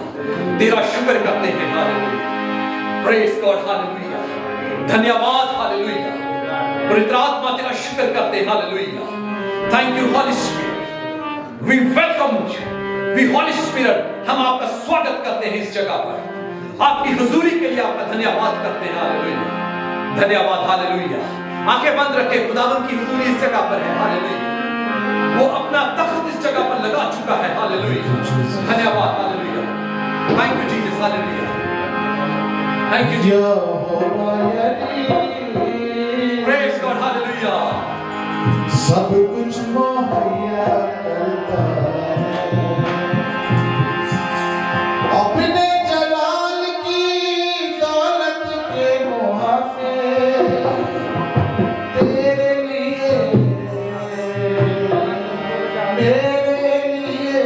S3: तेरा शुक्र करते हैं। हालेलुया। Praise God. हालेलुया। धन्यवाद। हालेलुया। पवित्र आत्मा तेरा शुक्र करते हैं। Hallelujah. Thank you Holy Spirit. We welcome you. We Holy Spirit, हम आपका स्वागत करते हैं इस जगह पर। आपकी हुजूरी के लिए आपका धन्यवाद करते हैं। हालेलुया। धन्यवाद। हालेलुया। आंखें बंद रखे। खुदावंद की हुजूरी इस जगह पर है। हालेलुया। वो अपना तख्त इस जगह पर लगा चुका है। हालेलुया। धन्यवाद। Hallelujah. Thank you Jesus. Hallelujah. Thank you Jesus. Praise God. Hallelujah.
S5: सब कुछ मुहैया करता है अपने जलाल की दौलत के मुहाफे तेरे लिए, मेरे लिए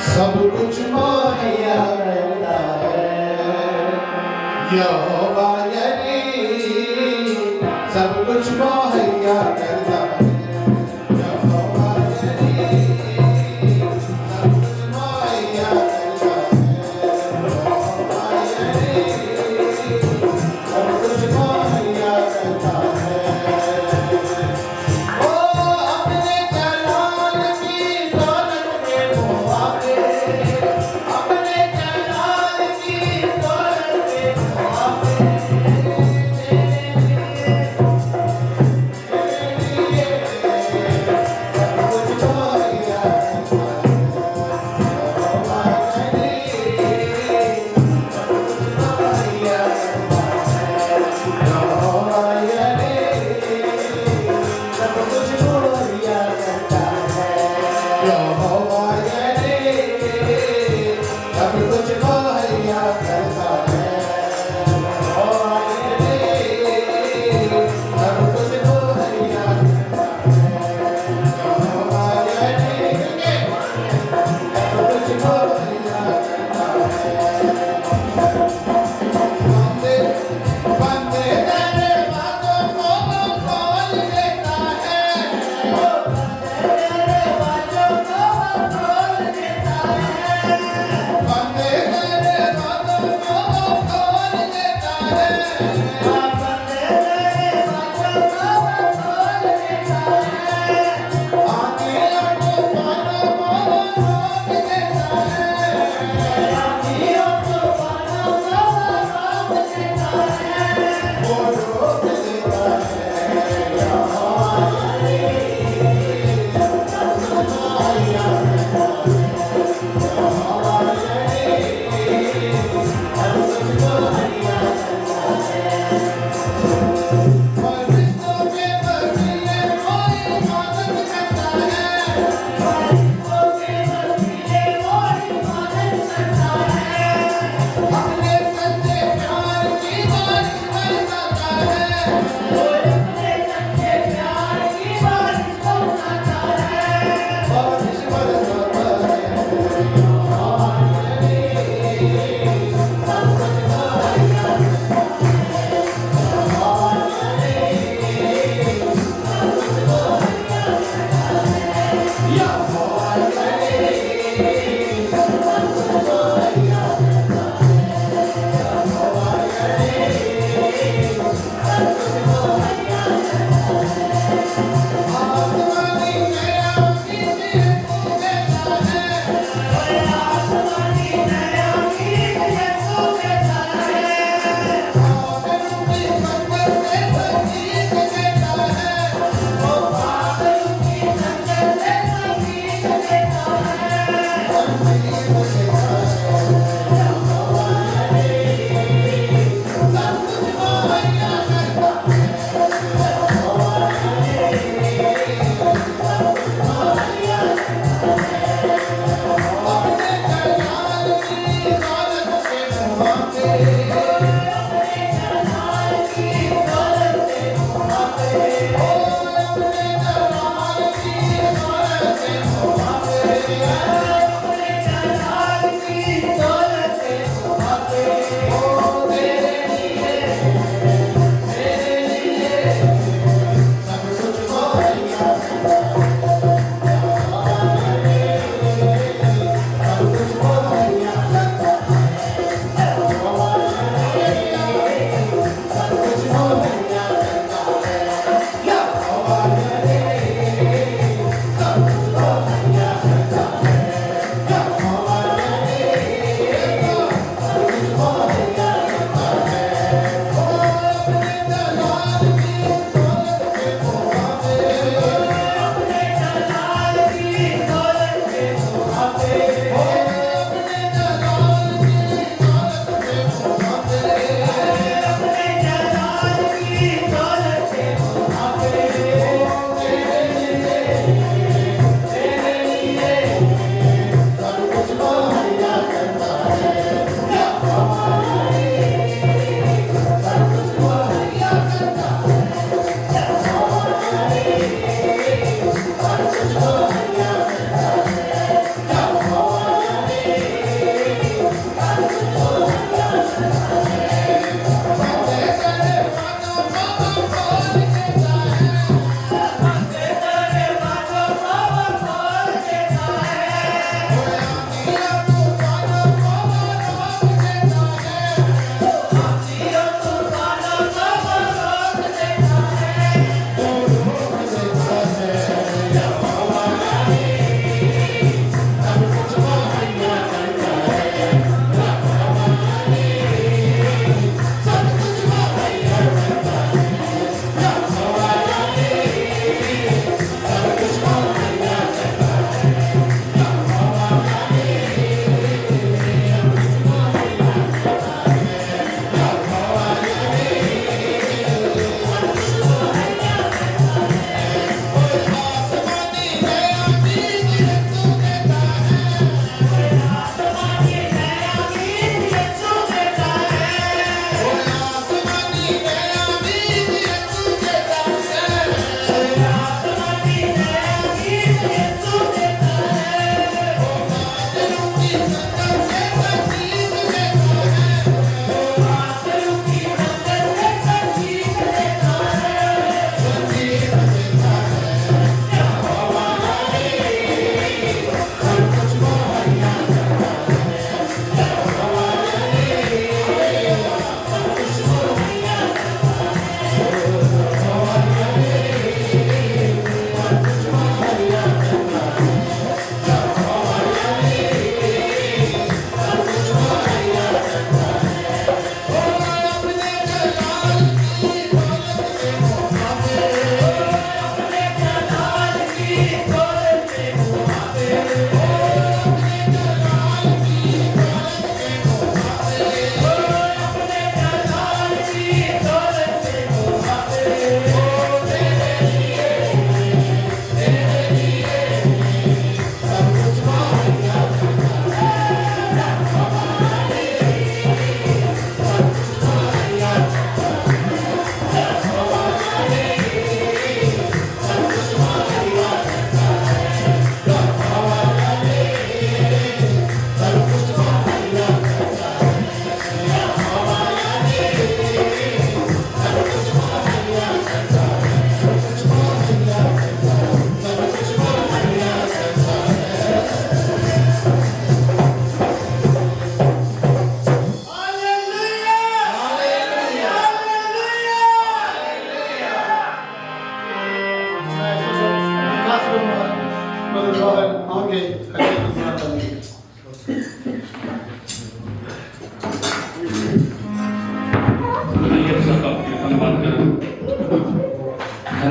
S5: सब कुछ मुहैया करता है। यहोवा सब कुछ मुहैया करता है। यहोवा सब कुछ मुहैया करता है। सब कुछ मुहैया करता है। ओ अपने जलाल की दौलत के मुआफे, अपने जलाल की दौलत के मुआफे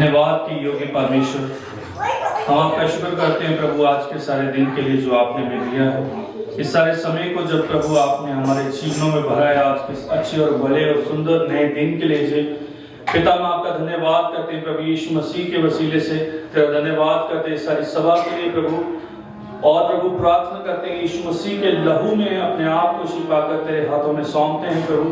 S6: धन्यवाद की योग्य परमेश्वर, हम आपका शुक्र करते हैं प्रभु आज के सारे दिन के लिए जो आपने हमें दिया है। इस सारे समय को जब प्रभु आपने हमारे जीवनों में भराया, आज के अच्छे और भले और सुंदर नए दिन के लिए पिता हम आपका धन्यवाद करते हैं प्रभु यीशु मसीह के वसीले से तेरा धन्यवाद करते हैं सारी सभा के लिए प्रभु। और प्रभु प्रार्थना करते हैं यीशु मसीह के लहू में अपने आप को छिपा कर तेरे हाथों में सौंपते हैं प्रभु।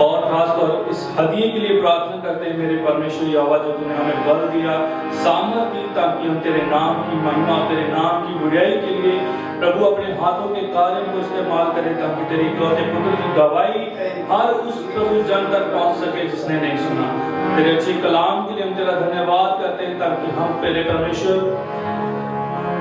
S6: और खासतौर इस हदिये के लिए प्रार्थना करते हैं मेरे परमेश्वर यहोवा, जो तूने हमें बल दिया, सामर्थ दी, ताकि हम तेरे नाम की महिमा, तेरे नाम की बुराई के लिए प्रभु अपने हाथों के कार्य को इस्तेमाल करें, ताकि तेरी इकलौते पुत्र की गवाही हर उस प्रभु जन तक पहुंच सके जिसने नहीं सुना। तेरे अच्छे कलाम के लिए हम तेरा धन्यवाद करते हैं, ताकि हम तेरे परमेश्वर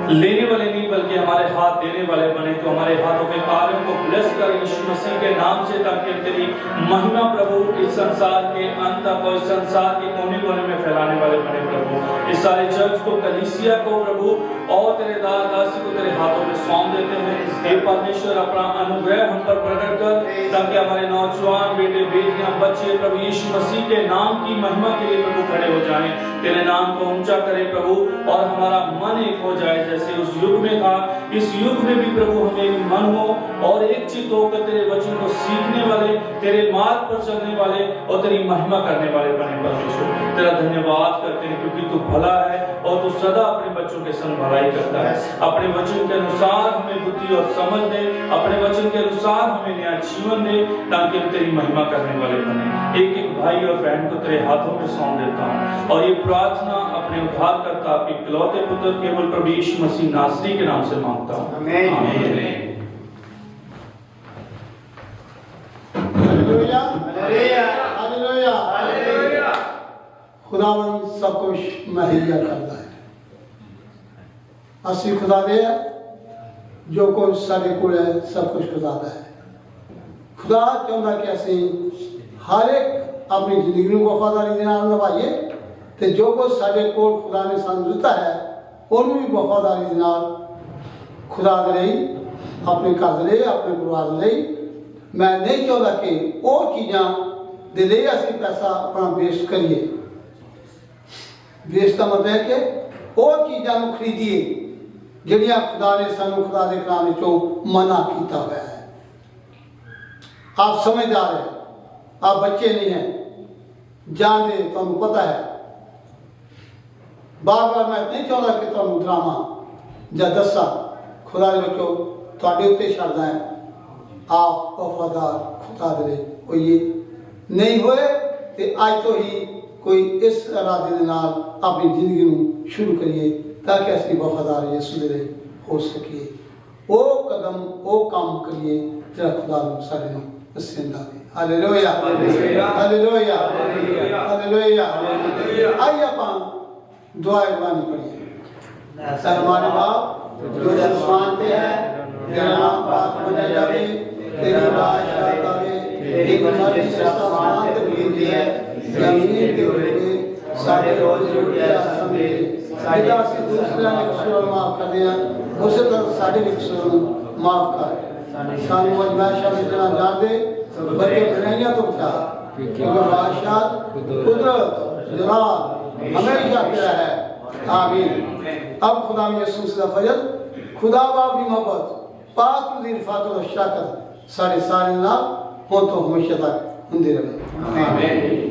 S6: लेने वाले नहीं बल्कि हमारे हाथ देने वाले बने। तो हमारे हाथों के कार्यों को ब्लेस कर यीशु मसीह के नाम से, ताकि तेरी महिमा प्रभु इस संसार के अंत तक और इस संसार के कोने कोने में फैलाने वाले बने प्रभु। इस सारे चर्च को, कलीसिया को प्रभु और तेरे दासी को तेरे हाथों में सौंप देते हैं। हे परमेश्वर अपना अनुग्रह हम पर प्रकट कर, ताकि हमारे नौजवान बेटे बेटियां बच्चे प्रभु यीशु मसीह के नाम की महिमा के लिए प्रभु खड़े हो जाएं, तेरे नाम को ऊंचा करे प्रभु, और हमारा मन एक हो जाए जैसे उस युग में था। इस युग में भी प्रभु हमें एक मन हो और एक चित्त होकर तेरे वचन को सीखने वाले, तेरे मार्ग पर चलने वाले और तेरी महिमा करने वाले बने परमेश्वर। तेरा धन्यवाद करते हैं क्योंकि तू भला है और तू सदा अपने बच्चों के संग भलाई करता है। अपने वचन के अनुसार हमें बुद्धि और समझ दे, अपने वचन के अनुसार हमें नया जीवन दे, ताकि हम तेरी महिमा करने वाले बने। एक एक भाई और बहन को तेरे हाथों में सौंप देता हूँ और ये प्रार्थना अपने उद्धारकर्ता आपके इकलौते पुत्र केवल प्रभु यीशु मसीह नासरी के नाम से मांगता हूँ, आमीन।
S2: Hallelujah,
S4: hallelujah,
S2: hallelujah,
S4: hallelujah.
S2: खुदावंद सब कुछ मुहैया करता है। ਅਸੀਂ खुदा दे जो कुछ साढ़े कोल है सब कुछ खुदा दा है। खुदा चाਹੁੰਦਾ कि ਅਸੀਂ हर एक अपनी जिंदगी ਨੂੰ ਵਫਾਦਾਰੀ ਦੇ ਨਾਲ ਨਿਭਾਈਏ ਤੇ जो कुछ साढ़े कोल खुदा ने ਸਾਨੂੰ ਦਿੱਤਾ है ਉਹਨੂੰ ਵੀ ਵਫਾਦਾਰੀ ਦੇ ਨਾਲ खुदा ਦੇ ਲਈ, ਆਪਣੇ ਘਰ ਦੇ ਲਈ, ਆਪਣੇ ਪਰਿਵਾਰ ਦੇ ਲਈ। मैं नहीं चाहता कि वो चीज़ां दे लिए ਅਸੀਂ पैसा अपना वेस्ट करिए। वेस्ट का मतलब है कि वो चीज़ां ਨੂੰ खरीदिए ਜਿਹੜੀਆਂ खुदा ने सानू खुदा के कलाम चो मना किया हुआ है। आप समझदार हैं, आप बच्चे नहीं हैं, जानते, तुहानू पता है। बार बार मैं नहीं चाहता कि तुहानू ड्रामा या दसा खुदा के बच्चों तुहाडे उत्ते छड्डदा है। आप वफादार खुदा दे होइए, नहीं होए तो अज तो ही कोई इस इरादे दे नाल अपनी जिंदगी नू शुरू करिए, ताकि असीं वफादार यीशु दे हो सकिए। वो कदम, वो काम करिए जिहड़ा खुदा नू साडे नू पसंद आवे। Hallelujah, hallelujah, hallelujah, hallelujah. आइए आपां दुआ रबानी पढ़िए। हमारे बाप जो आसमान पे है, तेरा नाम पाक माना जावे, तेरी राज आवे, तेरी मर्जी आसमान ते गिरदी है, जमीन ते उड़े। साडे रोज रोटी असां दे, साडा असीं दूसरिਆਂ ਦੇ ਕਸੂਰ माफ करदे हां, उसे तरह साडे भी कसूर माफ कर। सानू अजमाइशां विच ना जाण दे, बल्कि बुराइयां तो बचा, क्योंकि बादशाह कुदरत जलाल हमेशा तेरा है, आमीन। अब खुदा में यीशु का फजल, खुदा बाप की मोहब्बत, पाक दी रिफात और शराकत साडे सारे नाल हो तो हमेशा तक हुंदी रहे, आमीन।